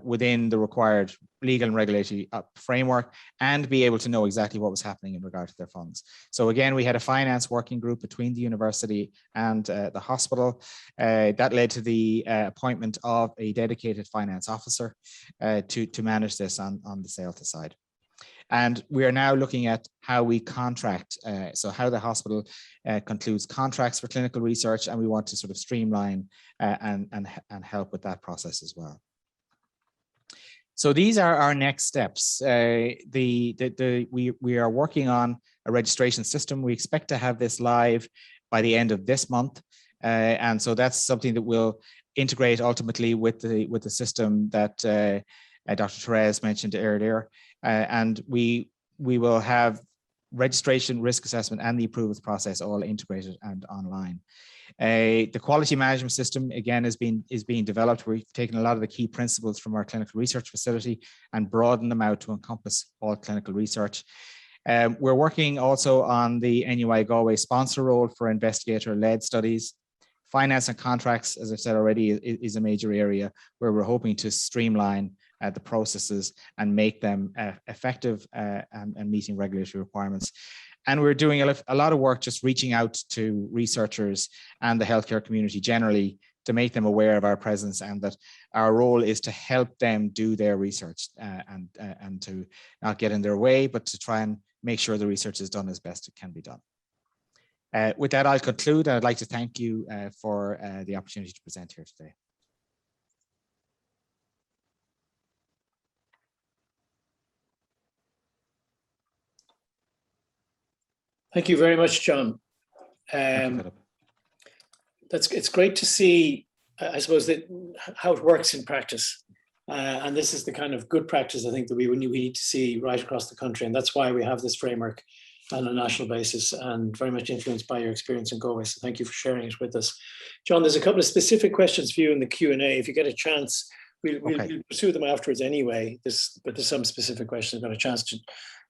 [SPEAKER 5] within the required legal and regulatory framework and be able to know exactly what was happening in regard to their funds. So again, we had a finance working group between the university and the hospital. That led to the appointment of a dedicated finance officer to manage this on the CELTA side. And we are now looking at how we contract, so how the hospital concludes contracts for clinical research, and we want to sort of streamline and help with that process as well. So these are our next steps. We are working on a registration system. We expect to have this live by the end of this month, and so that's something that will integrate ultimately with the system that Dr. Therese mentioned earlier. And we will have registration, risk assessment, and the approvals process all integrated and online. The quality management system, again, is being developed. We've taken a lot of the key principles from our clinical research facility and broadened them out to encompass all clinical research. We're working also on the NUI Galway sponsor role for investigator-led studies. Finance and contracts, as I said already, is a major area where we're hoping to streamline the processes and make them effective and meeting regulatory requirements. And we're doing a lot of work just reaching out to researchers and the healthcare community generally to make them aware of our presence and that our role is to help them do their research and to not get in their way, but to try and make sure the research is done as best it can be done. With that, I'll conclude. I'd like to thank you for the opportunity to present here today.
[SPEAKER 3] Thank you very much, John. It's great to see, I suppose, that how it works in practice. And this is the kind of good practice I think that we need to see right across the country. And that's why we have this framework on a national basis and very much influenced by your experience in Galway. So thank you for sharing it with us. John, there's a couple of specific questions for you in the Q&A. If you get a chance, we'll pursue them afterwards anyway. But there's some specific questions. I've got a chance to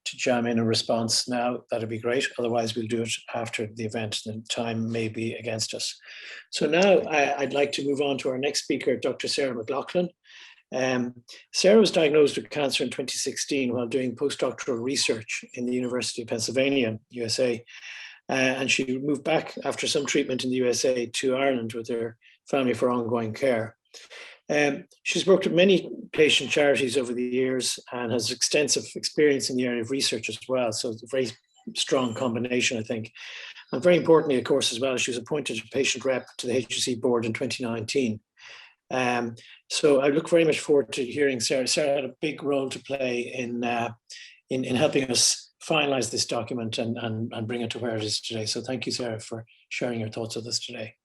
[SPEAKER 3] jam in a response now, that'd be great. Otherwise, we'll do it after the event. The time may be against us. So now I'd like to move on to our next speaker, Dr. Sarah McLaughlin. Sarah was diagnosed with cancer in 2016 while doing postdoctoral research in the University of Pennsylvania, USA. And she moved back after some treatment in the USA to Ireland with her family for ongoing care. She's worked with many patient charities over the years and has extensive experience in the area of research as well. So it's a very strong combination, I think. And very importantly, of course, as well, she was appointed a patient rep to the HSE board in 2019. So I look very much forward to hearing Sarah. Sarah had a big role to play in helping us finalize this document and bring it to where it is today. So thank you, Sarah, for sharing your thoughts with us today.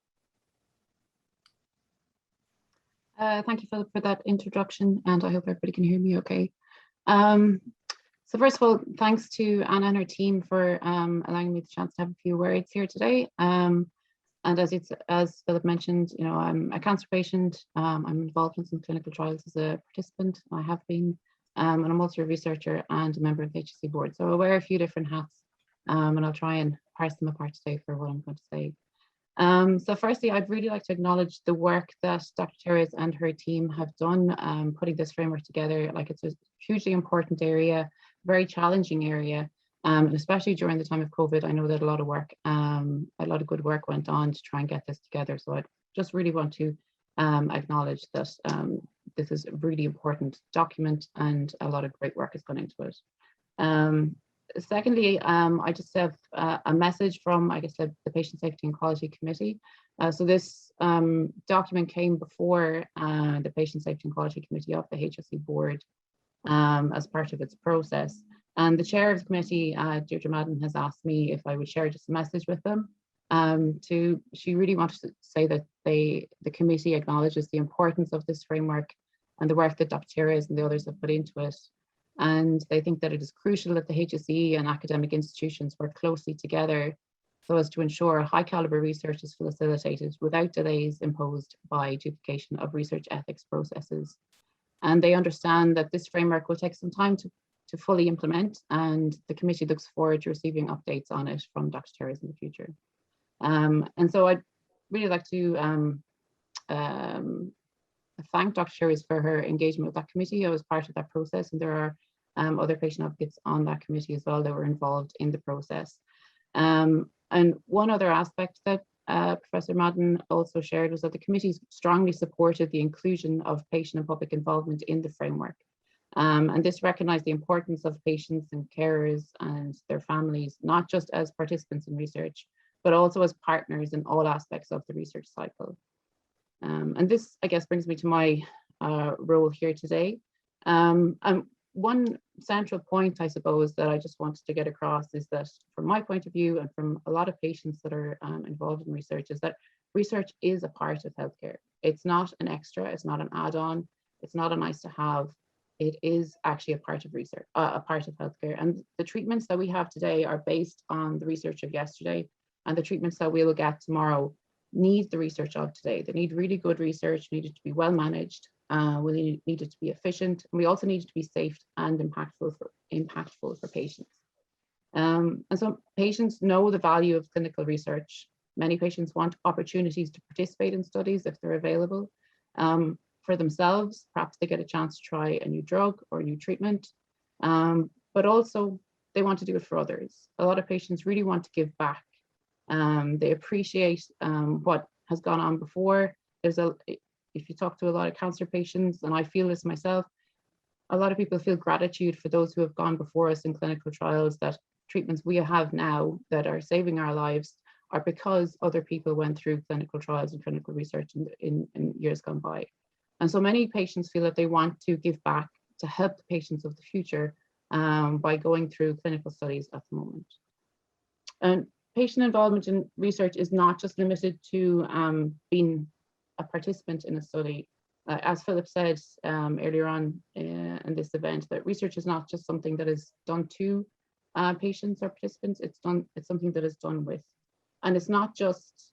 [SPEAKER 1] Thank you, Philip, for that introduction, and I hope everybody can hear me okay. So first of all, thanks to Anna and her team for allowing me the chance to have a few words here today. And as Philip mentioned, you know, I'm a cancer patient. I'm involved in some clinical trials as a participant. I have been, and I'm also a researcher and a member of the HSE board. So I wear a few different hats, and I'll try and parse them apart today for what I'm going to say. So firstly, I'd really like to acknowledge the work that Dr. Therese and her team have done putting this framework together. Like, it's a hugely important area, very challenging area, and especially during the time of COVID, I know that a lot of good work went on to try and get this together. So I just really want to acknowledge that this is a really important document and a lot of great work has gone into it. Secondly, I just have a message from, I guess, the Patient Safety and Quality Committee. So this document came before the Patient Safety and Quality Committee of the HSE board as part of its process. And the chair of the committee, Deirdre Madden, has asked me if I would share just a message with them.
[SPEAKER 6] She really wanted to say that the committee acknowledges the importance of this framework and the work that Dr. Therese and the others have put into it. And they think that it is crucial that the HSE and academic institutions work closely together so as to ensure high caliber research is facilitated without delays imposed by duplication of research ethics processes. And they understand that this framework will take some time to fully implement, and the committee looks forward to receiving updates on it from Dr. Therese in the future. And so I'd really like to thank Dr. Therese for her engagement with that committee. I was part of that process, and there are other patient advocates on that committee as well that were involved in the process. And one other aspect that Professor Madden also shared was that the committee strongly supported the inclusion of patient and public involvement in the framework. And this recognized the importance of patients and carers and their families, not just as participants in research, but also as partners in all aspects of the research cycle. And this, I guess, brings me to my role here today. And one central point, I suppose, that I just wanted to get across is that from my point of view and from a lot of patients that are involved in research is that research is a part of healthcare. It's not an extra, it's not an add-on, it's not a nice to have. It is actually a part of research, a part of healthcare. And the treatments that we have today are based on the research of yesterday, and the treatments that we will get tomorrow need the research of today. They need really good research, need it to be well managed, we need it to be efficient, and we also need it to be safe and impactful for patients. And so patients know the value of clinical research. Many patients want opportunities to participate in studies if they're available. For themselves, perhaps they get a chance to try a new drug or a new treatment, but also they want to do it for others. A lot of patients really want to give back. They appreciate what has gone on before. If you talk to a lot of cancer patients, and I feel this myself, a lot of people feel gratitude for those who have gone before us in clinical trials, that treatments we have now that are saving our lives are because other people went through clinical trials and clinical research in years gone by. And so many patients feel that they want to give back to help the patients of the future by going through clinical studies at the moment. And patient involvement in research is not just limited to being a participant in a study. As Philip said earlier on in this event, that research is not just something that is done to patients or participants, it's something that is done with. And it's not just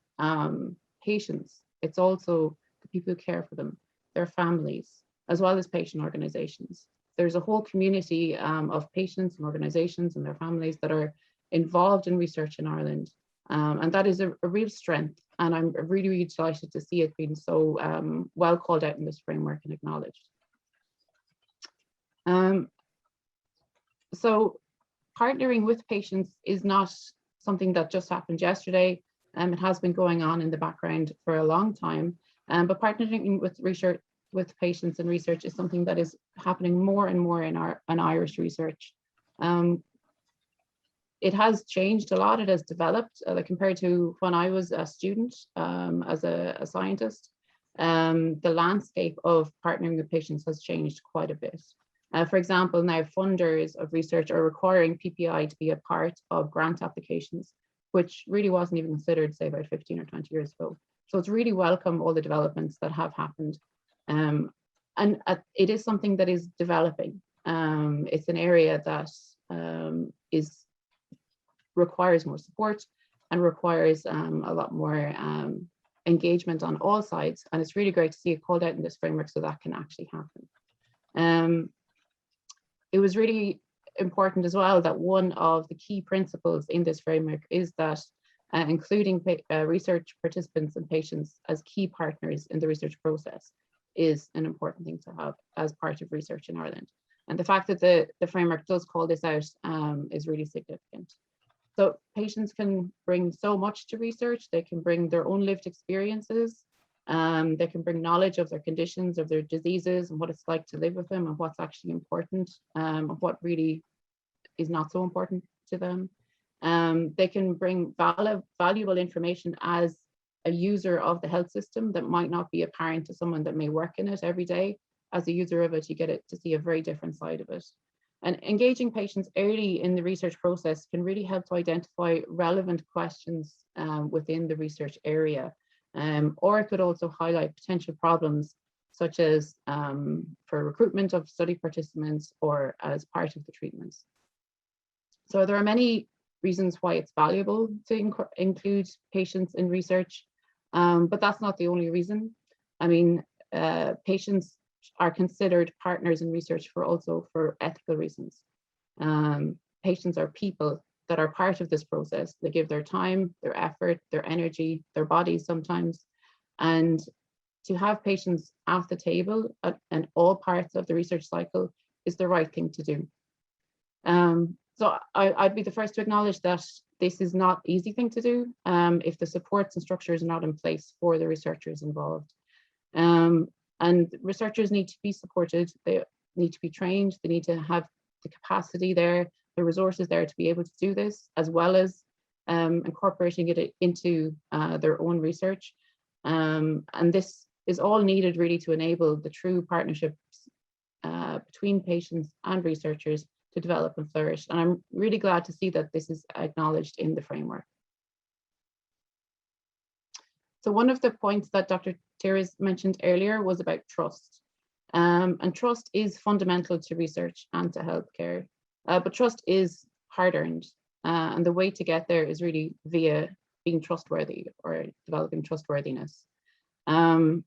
[SPEAKER 6] patients, it's also the people who care for them, their families, as well as patient organizations. There's a whole community of patients and organizations and their families that are involved in research in Ireland. And that is a real strength. And I'm really, really delighted to see it being so well called out in this framework and acknowledged. So partnering with patients is not something that just happened yesterday. It has been going on in the background for a long time. But partnering with research, with patients and research is something that is happening more and more in Irish research. It has changed a lot. It has developed compared to when I was a student as a scientist. The landscape of partnering with patients has changed quite a bit. For example, now funders of research are requiring PPI to be a part of grant applications, which really wasn't even considered, say, about 15 or 20 years ago. So it's really welcome, all the developments that have happened. And it is something that is developing. It's an area that requires more support and requires a lot more engagement on all sides. And it's really great to see it called out in this framework so that can actually happen. It was really important as well that one of the key principles in this framework is that including research participants and patients as key partners in the research process is an important thing to have as part of research in Ireland. And the fact that the framework does call this out is really significant. So patients can bring so much to research. They can bring their own lived experiences. They can bring knowledge of their conditions, of their diseases, and what it's like to live with them, and what's actually important, and what really is not so important to them. They can bring valuable information as a user of the health system that might not be apparent to someone that may work in it every day. As a user of it, you get to see a very different side of it. And engaging patients early in the research process can really help to identify relevant questions within the research area. Or it could also highlight potential problems, such as for recruitment of study participants or as part of the treatments. So there are many reasons why it's valuable to include patients in research, but that's not the only reason. I mean, patients are considered partners in research for ethical reasons. Patients are people that are part of this process. They give their time, their effort, their energy, their bodies sometimes. And to have patients at the table and all parts of the research cycle is the right thing to do. So I'd be the first to acknowledge that this is not an easy thing to do if the supports and structures are not in place for the researchers involved. And researchers need to be supported, they need to be trained, they need to have the capacity there, the resources there to be able to do this, as well as incorporating it into their own research. And this is all needed really to enable the true partnerships between patients and researchers to develop and flourish. And I'm really glad to see that this is acknowledged in the framework. So one of the points that Dr. Therese mentioned earlier was about trust. And trust is fundamental to research and to healthcare, but trust is hard-earned. And the way to get there is really via being trustworthy or developing trustworthiness. And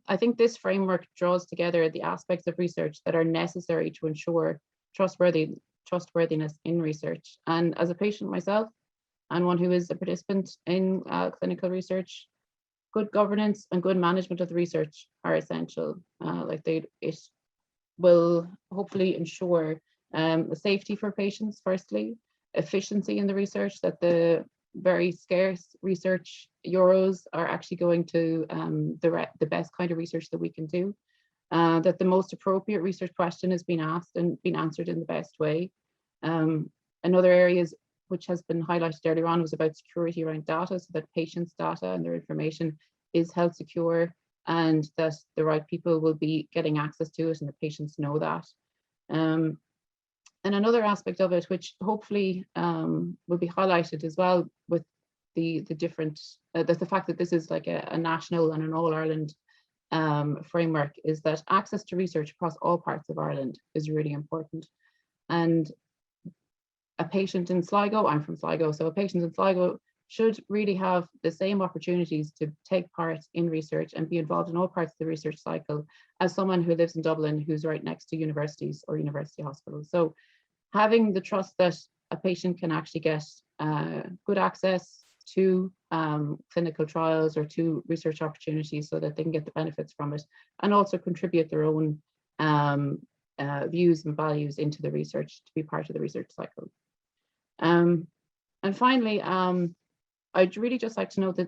[SPEAKER 6] I think this framework draws together the aspects of research that are necessary to ensure trustworthiness in research. And as a patient myself, and one who is a participant in clinical research, good governance and good management of the research are essential. It will hopefully ensure safety for patients, firstly, efficiency in the research, that the very scarce research euros are actually going to the best kind of research that we can do, that the most appropriate research question is being asked and being answered in the best way. Another areas which has been highlighted earlier on was about security around data, so that patients' data and their information is held secure and that the right people will be getting access to it and the patients know that. And another aspect of it, which hopefully will be highlighted as well with the different, the fact that this is like a national and an all-Ireland framework, is that access to research across all parts of Ireland is really important. And a patient in Sligo, I'm from Sligo, so a patient in Sligo should really have the same opportunities to take part in research and be involved in all parts of the research cycle as someone who lives in Dublin who's right next to universities or university hospitals. So having the trust that a patient can actually get good access to clinical trials or to research opportunities so that they can get the benefits from it and also contribute their own views and values into the research to be part of the research cycle. And finally, I'd really just like to note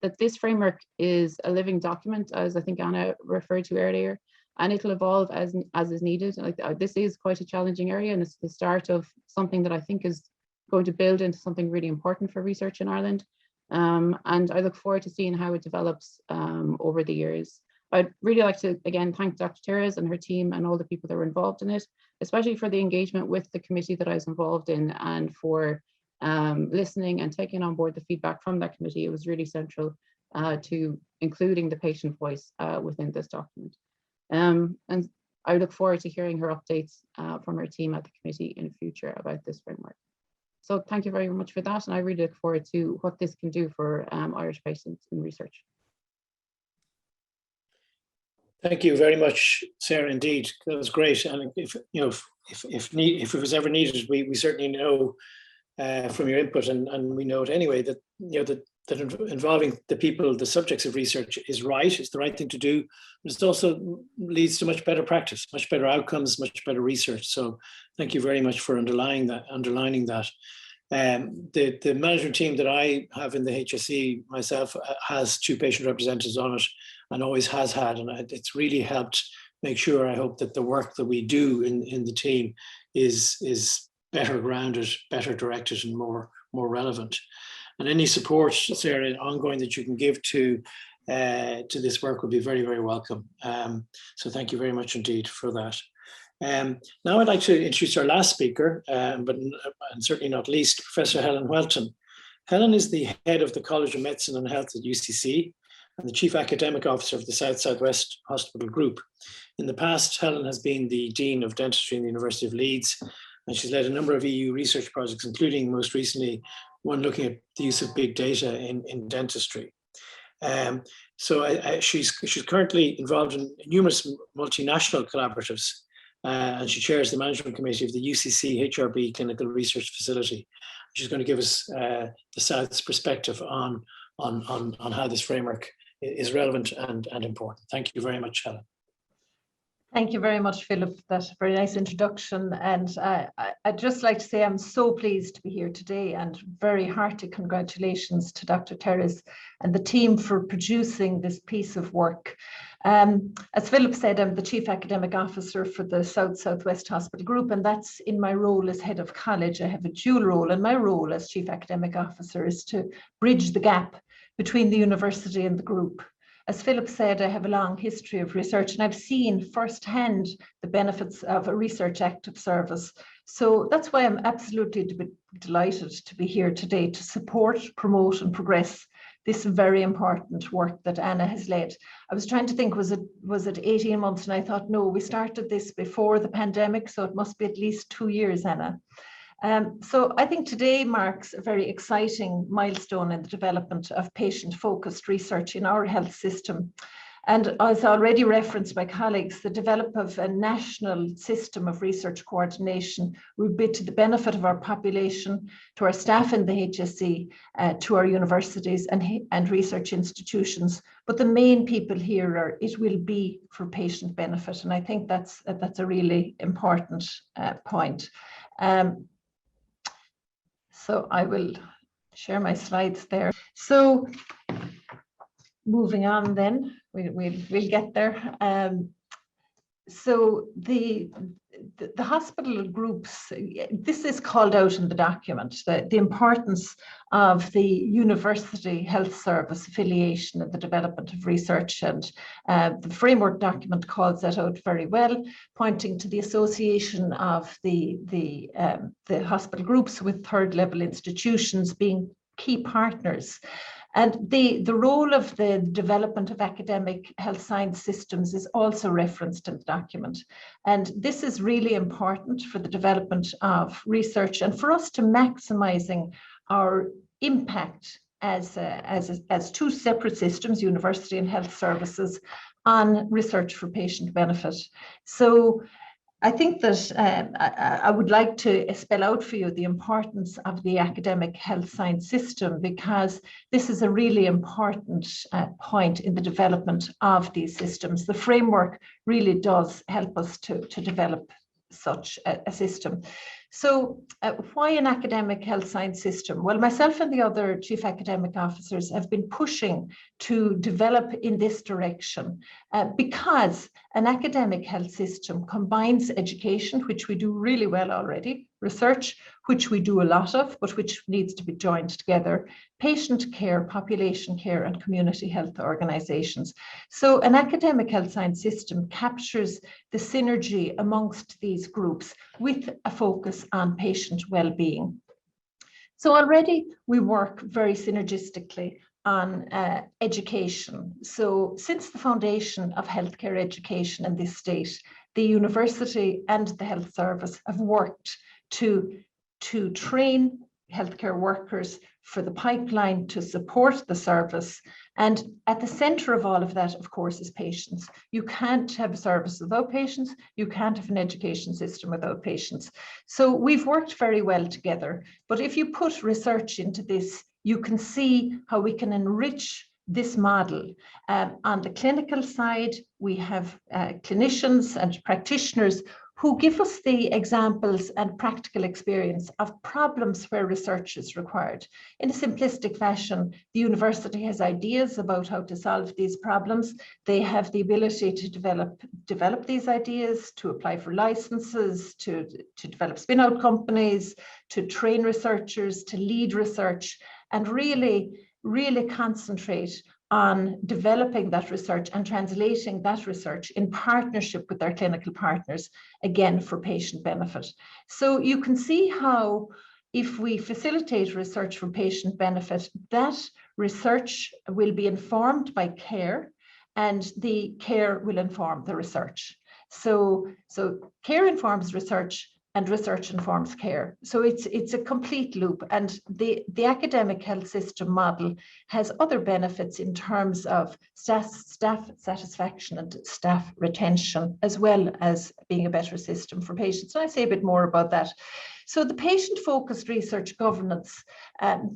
[SPEAKER 6] that this framework is a living document, as I think Anna referred to earlier, and it'll evolve as is needed. This is quite a challenging area, and it's the start of something that I think is going to build into something really important for research in Ireland. And I look forward to seeing how it develops over the years. I'd really like to, again, thank Dr. Therese and her team and all the people that were involved in it, especially for the engagement with the committee that I was involved in and for listening and taking on board the feedback from that committee. It was really central to including the patient voice within this document. And I look forward to hearing her updates from her team at the committee in the future about this framework. So thank you very much for that. And I really look forward to what this can do for Irish patients in research.
[SPEAKER 3] Thank you very much, Sarah. Indeed, that was great. And if it was ever needed, we certainly know from your input, and we know it anyway, that that involving the people, the subjects of research is right. It's the right thing to do. But it also leads to much better practice, much better outcomes, much better research. So thank you very much for underlining that. The management team that I have in the HSE myself has 2 patient representatives on it and always has had, and it's really helped make sure, I hope, that the work that we do in the team is better grounded, better directed, and more relevant. And any support, Sarah, ongoing that you can give to this work would be very, very welcome. So thank you very much indeed for that. Now I'd like to introduce our last speaker, but certainly not least, Professor Helen Welton. Helen is the head of the College of Medicine and Health at UCC and the Chief Academic Officer of the South-Southwest Hospital Group. In the past, Helen has been the Dean of Dentistry in the University of Leeds, and she's led a number of EU research projects, including most recently one looking at the use of big data in dentistry. She's currently involved in numerous multinational collaboratives, and she chairs the management committee of the UCC HRB Clinical Research Facility. She's going to give us the South's perspective on how this framework is relevant and important. Thank you very much, Helen.
[SPEAKER 7] Thank you very much, Philip. That's a very nice introduction. And I'd just like to say I'm so pleased to be here today, and very hearty congratulations to Dr. Terrace and the team for producing this piece of work. As Philip said, I'm the Chief Academic Officer for the South-Southwest Hospital Group, and that's in my role as head of college. I have a dual role, and my role as Chief Academic Officer is to bridge the gap between the university and the group. As Philip said, I have a long history of research, and I've seen firsthand the benefits of a research active service. So that's why I'm absolutely delighted to be here today to support, promote, and progress this very important work that Anna has led. I was trying to think, was it 18 months? And I thought, no, we started this before the pandemic, so it must be at least 2 years, Anna. So I think today marks a very exciting milestone in the development of patient-focused research in our health system. And as already referenced by colleagues, the development of a national system of research coordination will be to the benefit of our population, to our staff in the HSE, to our universities and research institutions. But the main people here are, it will be for patient benefit. And I think that's a really important point. So I will share my slides there. So moving on then, we'll get there. So the hospital groups, this is called out in the document, the importance of the university health service affiliation and the development of research, and the framework document calls that out very well, pointing to the association of the hospital groups with third level institutions being key partners. And the role of the development of academic health science systems is also referenced in the document. And this is really important for the development of research and for us to maximizing our impact as two separate systems, university and health services, on research for patient benefit. So I think that I would like to spell out for you the importance of the academic health science system, because this is a really important point in the development of these systems. The framework really does help us to develop such a system. So why an academic health science system? Well, myself and the other chief academic officers have been pushing to develop in this direction because an academic health system combines education, which we do really well already, research, which we do a lot of, but which needs to be joined together, patient care, population care, and community health organizations. So an academic health science system captures the synergy amongst these groups with a focus on patient well-being. So already we work very synergistically on education. So since the foundation of healthcare education in this state, the university and the health service have worked to train healthcare workers for the pipeline to support the service. And at the center of all of that, of course, is patients. You can't have a service without patients. You can't have an education system without patients. So we've worked very well together. But if you put research into this, you can see how we can enrich this model. On the clinical side, we have clinicians and practitioners who give us the examples and practical experience of problems where research is required. In a simplistic fashion, the university has ideas about how to solve these problems. They have the ability to develop these ideas, to apply for licenses, to develop spin-out companies, to train researchers, to lead research, and really concentrate on developing that research and translating that research in partnership with our clinical partners, again, for patient benefit. So you can see how if we facilitate research for patient benefit, that research will be informed by care, and the care will inform the research. So care informs research, and research informs care. So it's a complete loop, and the academic health system model has other benefits in terms of staff satisfaction and staff retention, as well as being a better system for patients. And I'll say a bit more about that. So the patient-focused research governance,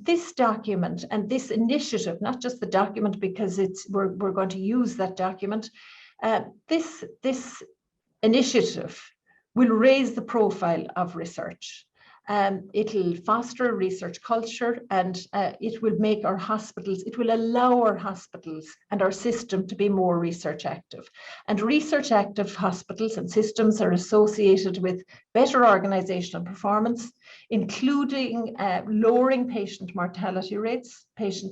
[SPEAKER 7] this document and this initiative, not just the document because we're going to use that document, this initiative will raise the profile of research. It'll foster a research culture, and it will make our hospitals, it will allow our hospitals and our system to be more research active. And research active hospitals and systems are associated with better organizational performance, including lowering patient mortality rates.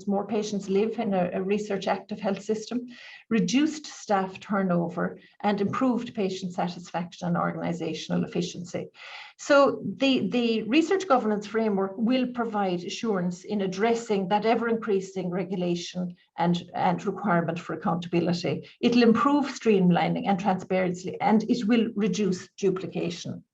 [SPEAKER 7] More patients live in a research active health system, reduced staff turnover, and improved patient satisfaction and organizational efficiency. So the research governance framework will provide assurance in addressing that ever-increasing regulation and requirement for accountability. It'll improve streamlining and transparency, and it will reduce duplication.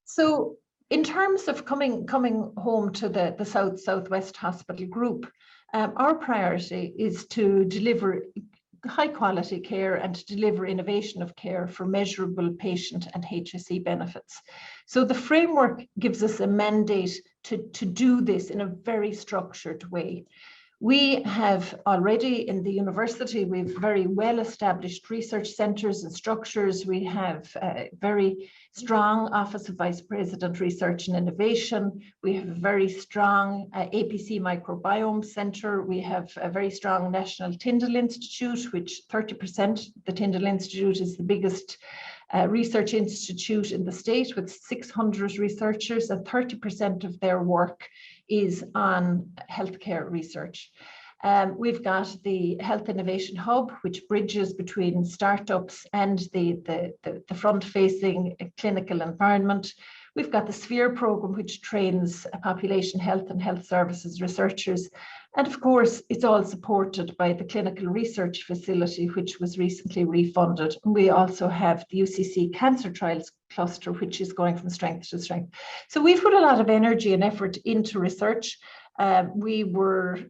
[SPEAKER 7] So in terms of coming home to the South-Southwest Hospital Group, our priority is to deliver high quality care and to deliver innovation of care for measurable patient and HSE benefits. So the framework gives us a mandate to do this in a very structured way. We have already in the university, we have very well established research centres and structures. We have a very strong Office of Vice President Research and Innovation. We have a very strong APC Microbiome Centre. We have a very strong National Tyndall Institute, which 30%, the Tyndall Institute is the biggest research institute in the state with 600 researchers, and 30% of their work is on healthcare research. We've got the Health Innovation Hub, which bridges between startups and the front-facing clinical environment. We've got the SPHERE program, which trains population health and health services researchers. And of course, it's all supported by the Clinical Research Facility, which was recently refunded. And we also have the UCC Cancer Trials Cluster, which is going from strength to strength. So we've put a lot of energy and effort into research. We were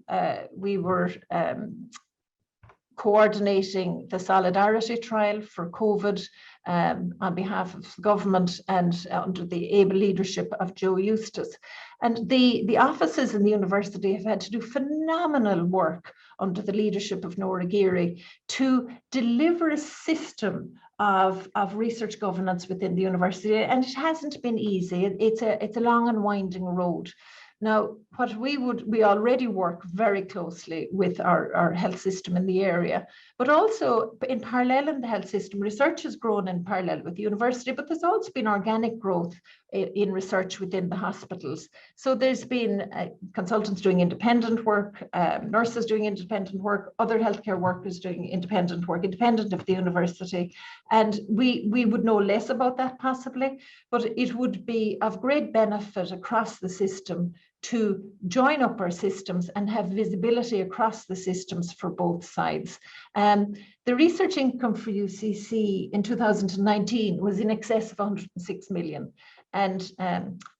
[SPEAKER 7] coordinating the Solidarity Trial for COVID on behalf of the government and under the able leadership of Joe Eustace. And the offices in the university have had to do phenomenal work under the leadership of Nora Geary to deliver a system of research governance within the university. And it hasn't been easy. It's a long and winding road. Now, what we already work very closely with our health system in the area, but also in parallel in the health system, research has grown in parallel with the university, but there's also been organic growth in research within the hospitals. So there's been consultants doing independent work, nurses doing independent work, other healthcare workers doing independent work, independent of the university. And we would know less about that possibly, but it would be of great benefit across the system to join up our systems and have visibility across the systems for both sides. The research income for UCC in 2019 was in excess of 106 million. And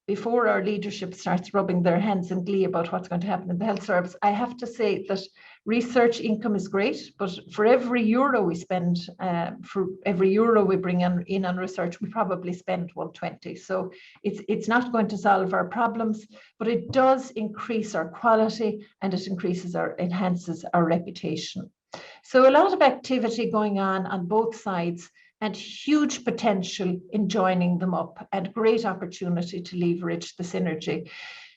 [SPEAKER 7] before our leadership starts rubbing their hands in glee about what's going to happen in the health service, I have to say that research income is great, but for every euro we spend, for every euro we bring in on research, we probably spend 120. So it's not going to solve our problems, but it does increase our quality and it enhances our reputation. So a lot of activity going on both sides, and huge potential in joining them up and great opportunity to leverage the synergy.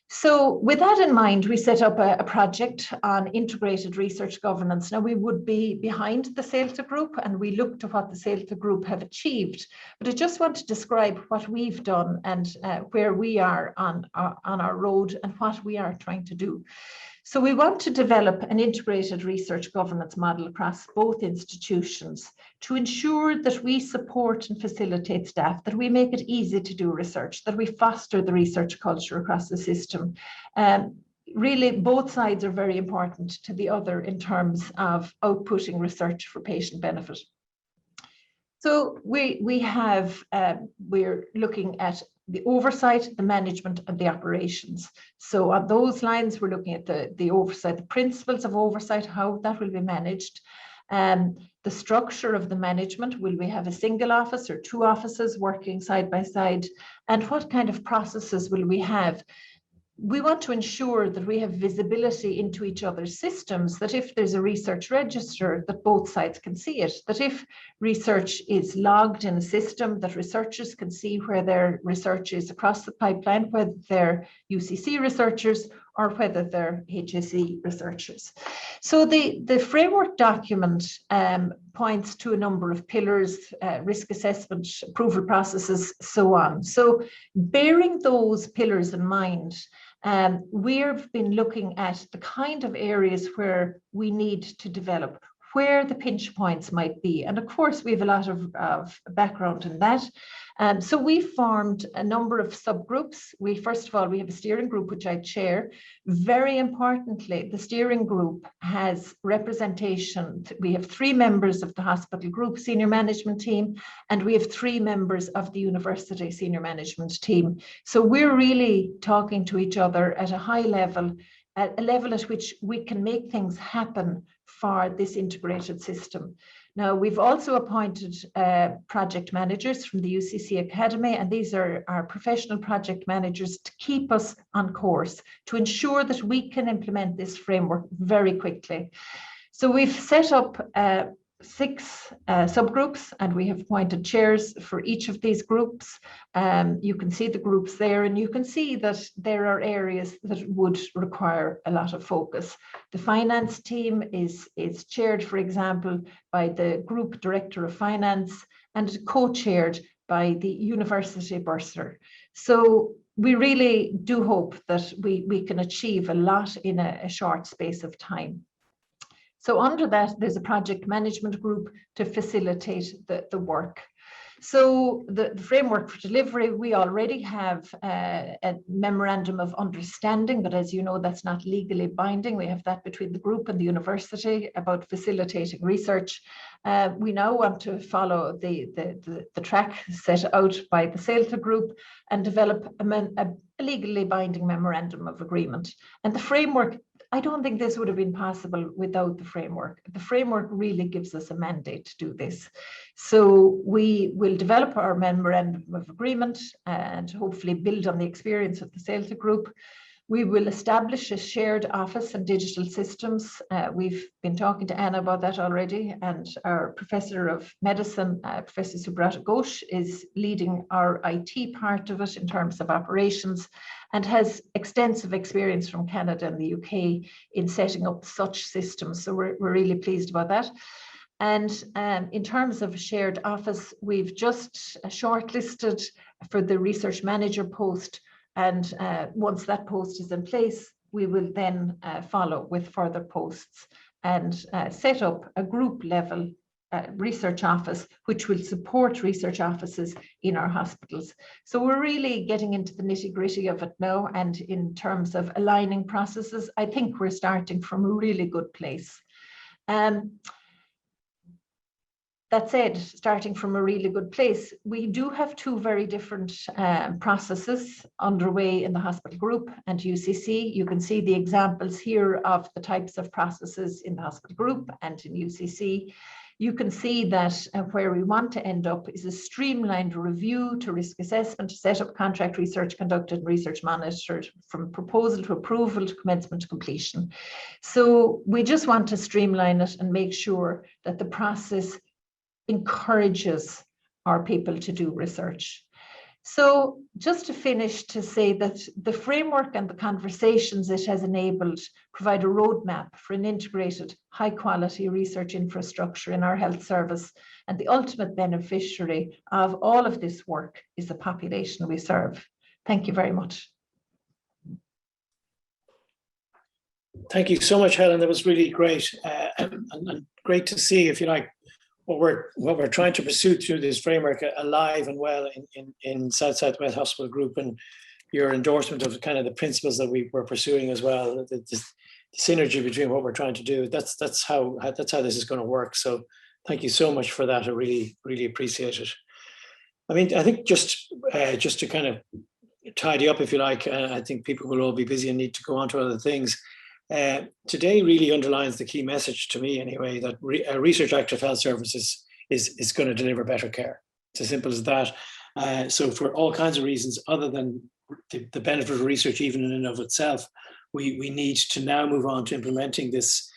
[SPEAKER 7] So with that in mind, we set up a project on integrated research governance. Now we would be behind the CELTA group and we look to what the CELTA group have achieved, but I just want to describe what we've done and where we are on our road and what we are trying to do. So we want to develop an integrated research governance model across both institutions to ensure that we support and facilitate staff, that we make it easy to do research, that we foster the research culture across the system. Really, both sides are very important to the other in terms of outputting research for patient benefit. So we're looking at the oversight, the management, and the operations. So on those lines, we're looking at the oversight, the principles of oversight, how that will be managed. The structure of the management, will we have a single office or two offices working side by side? And what kind of processes will we have? We want to ensure that we have visibility into each other's systems, that if there's a research register, that both sides can see it, that if research is logged in a system, that researchers can see where their research is across the pipeline, whether they're UCC researchers or whether they're HSE researchers. So the framework document points to a number of pillars, risk assessment, approval processes, so on. So bearing those pillars in mind, we've been looking at the kind of areas where we need to develop, where the pinch points might be. And of course, we have a lot of background in that. So we formed a number of subgroups. First of all, we have a steering group, which I chair. Very importantly, the steering group has representation. We have 3 members of the hospital group senior management team, and we have 3 members of the university senior management team. So we're really talking to each other at a high level, at a level at which we can make things happen for this integrated system. Now, we've also appointed project managers from the UCC Academy, and these are our professional project managers to keep us on course, to ensure that we can implement this framework very quickly. So we've set up 6 subgroups, and we have appointed chairs for each of these groups. You can see the groups there, and you can see that there are areas that would require a lot of focus. The finance team is chaired, for example, by the group director of finance and co-chaired by the university bursar. So we really do hope that we can achieve a lot in a short space of time. So under that, there's a project management group to facilitate the work. So the framework for delivery, we already have a memorandum of understanding, but as you know, that's not legally binding. We have that between the group and the university about facilitating research. We now want to follow the track set out by the CELTA group and develop a legally binding memorandum of agreement. And the framework, I don't think this would have been possible without the framework. The framework really gives us a mandate to do this. So we will develop our memorandum of agreement and hopefully build on the experience of the CELTA group. We will establish a shared office and digital systems. We've been talking to Anna about that already, and our Professor of Medicine, Professor Subrata Ghosh, is leading our IT part of it in terms of operations and has extensive experience from Canada and the UK in setting up such systems. So we're really pleased about that. And in terms of a shared office, we've just shortlisted for the research manager post. And once that post is in place, we will then follow with further posts and set up a group level research office, which will support research offices in our hospitals. So we're really getting into the nitty-gritty of it now. And in terms of aligning processes, I think we're starting from a really good place. That said, starting from a really good place, we do have 2 very different processes underway in the hospital group and UCC. You can see the examples here of the types of processes in the hospital group and in UCC. You can see that where we want to end up is a streamlined review to risk assessment, to set up contract research conducted and research monitored from proposal to approval to commencement to completion. So we just want to streamline it and make sure that the process encourages our people to do research. So just to finish, to say that the framework and the conversations it has enabled provide a roadmap for an integrated, high quality research infrastructure in our health service. And the ultimate beneficiary of all of this work is the population we serve. Thank you very much.
[SPEAKER 3] Thank you so much, Helen. That was really great, and great to see, if you like, what we're trying to pursue through this framework alive and well in South-Southwest Hospital Group, and your endorsement of kind of the principles that we were pursuing as well. The synergy between what we're trying to do. That's how this is going to work. So thank you so much for that. I really appreciate it. I mean, I think just to kind of tidy up, if you like, I think people will all be busy and need to go on to other things. Today really underlines the key message to me anyway, that research active health services is going to deliver better care. It's as simple as that. So for all kinds of reasons, other than the benefit of research even in and of itself, we need to now move on to implementing this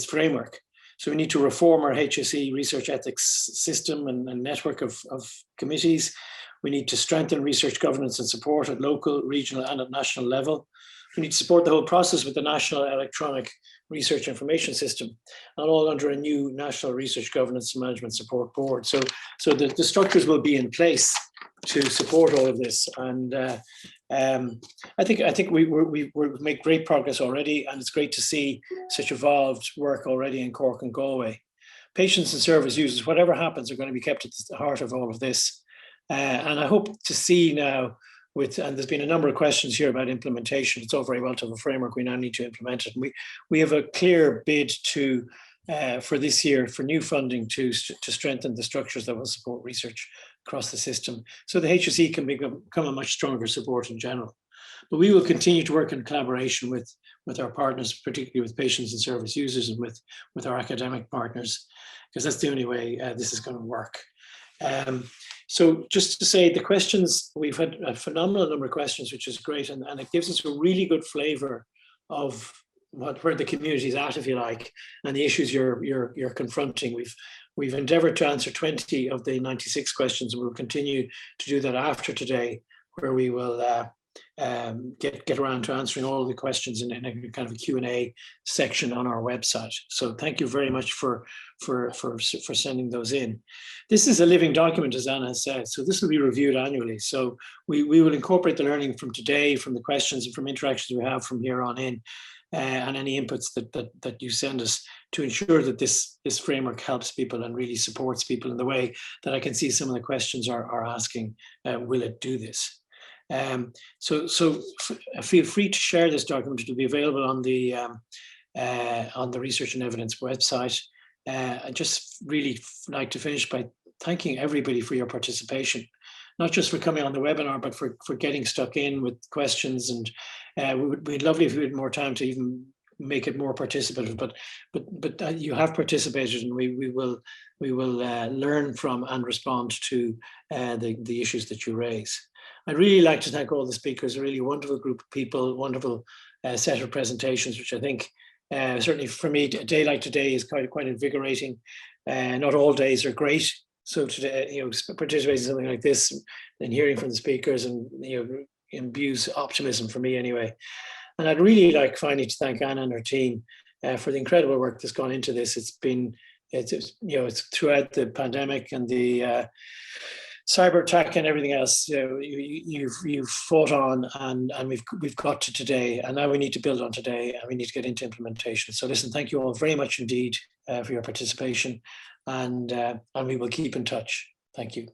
[SPEAKER 3] framework. So we need to reform our HSE research ethics system and network of committees. We need to strengthen research governance and support at local, regional, and at national level. We need to support the whole process with the National Electronic Research Information System, and all under a new National Research Governance and Management Support Board. So the structures will be in place to support all of this. And I think we make great progress already, and it's great to see such evolved work already in Cork and Galway. Patients and service users, whatever happens, are going to be kept at the heart of all of this. And I hope to see now, and there's been a number of questions here about implementation. It's all very well to have a framework. We now need to implement it. And we have a clear bid for this year for new funding to strengthen the structures that will support research across the system, so the HSE can become a much stronger support in general. But we will continue to work in collaboration with our partners, particularly with patients and service users, and with our academic partners, because that's the only way this is going to work. So just to say, the questions, we've had a phenomenal number of questions, which is great, and it gives us a really good flavour of where the community is at, if you like, and the issues you're confronting. We've endeavoured to answer 20 of the 96 questions, and we'll continue to do that after today, where we will get around to answering all the questions in a kind of a Q&A section on our website. So thank you very much for sending those in. This is a living document, as Anna has said, so this will be reviewed annually. So we will incorporate the learning from today, from the questions and from interactions we have from here on in, and any inputs that you send us, to ensure that this framework helps people and really supports people in the way that I can see some of the questions are asking, will it do this? So feel free to share this document. It will be available on the Research and Evidence website. I just really like to finish by thanking everybody for your participation, not just for coming on the webinar, but for getting stuck in with questions. And we'd lovely if we had more time to even make it more participative. But you have participated, and we will learn from and respond to the issues that you raise. I'd really like to thank all the speakers, a really wonderful group of people, wonderful set of presentations, which I think certainly for me, a day like today is quite invigorating. Not all days are great. So today, participating in something like this and hearing from the speakers, and imbues optimism for me anyway. And I'd really like finally to thank Anna and her team for the incredible work that's gone into this. It's throughout the pandemic and the cyber attack and everything else. You've fought on, and we've got to today, and now we need to build on today, and we need to get into implementation. So listen, thank you all very much indeed for your participation, and we will keep in touch. Thank you.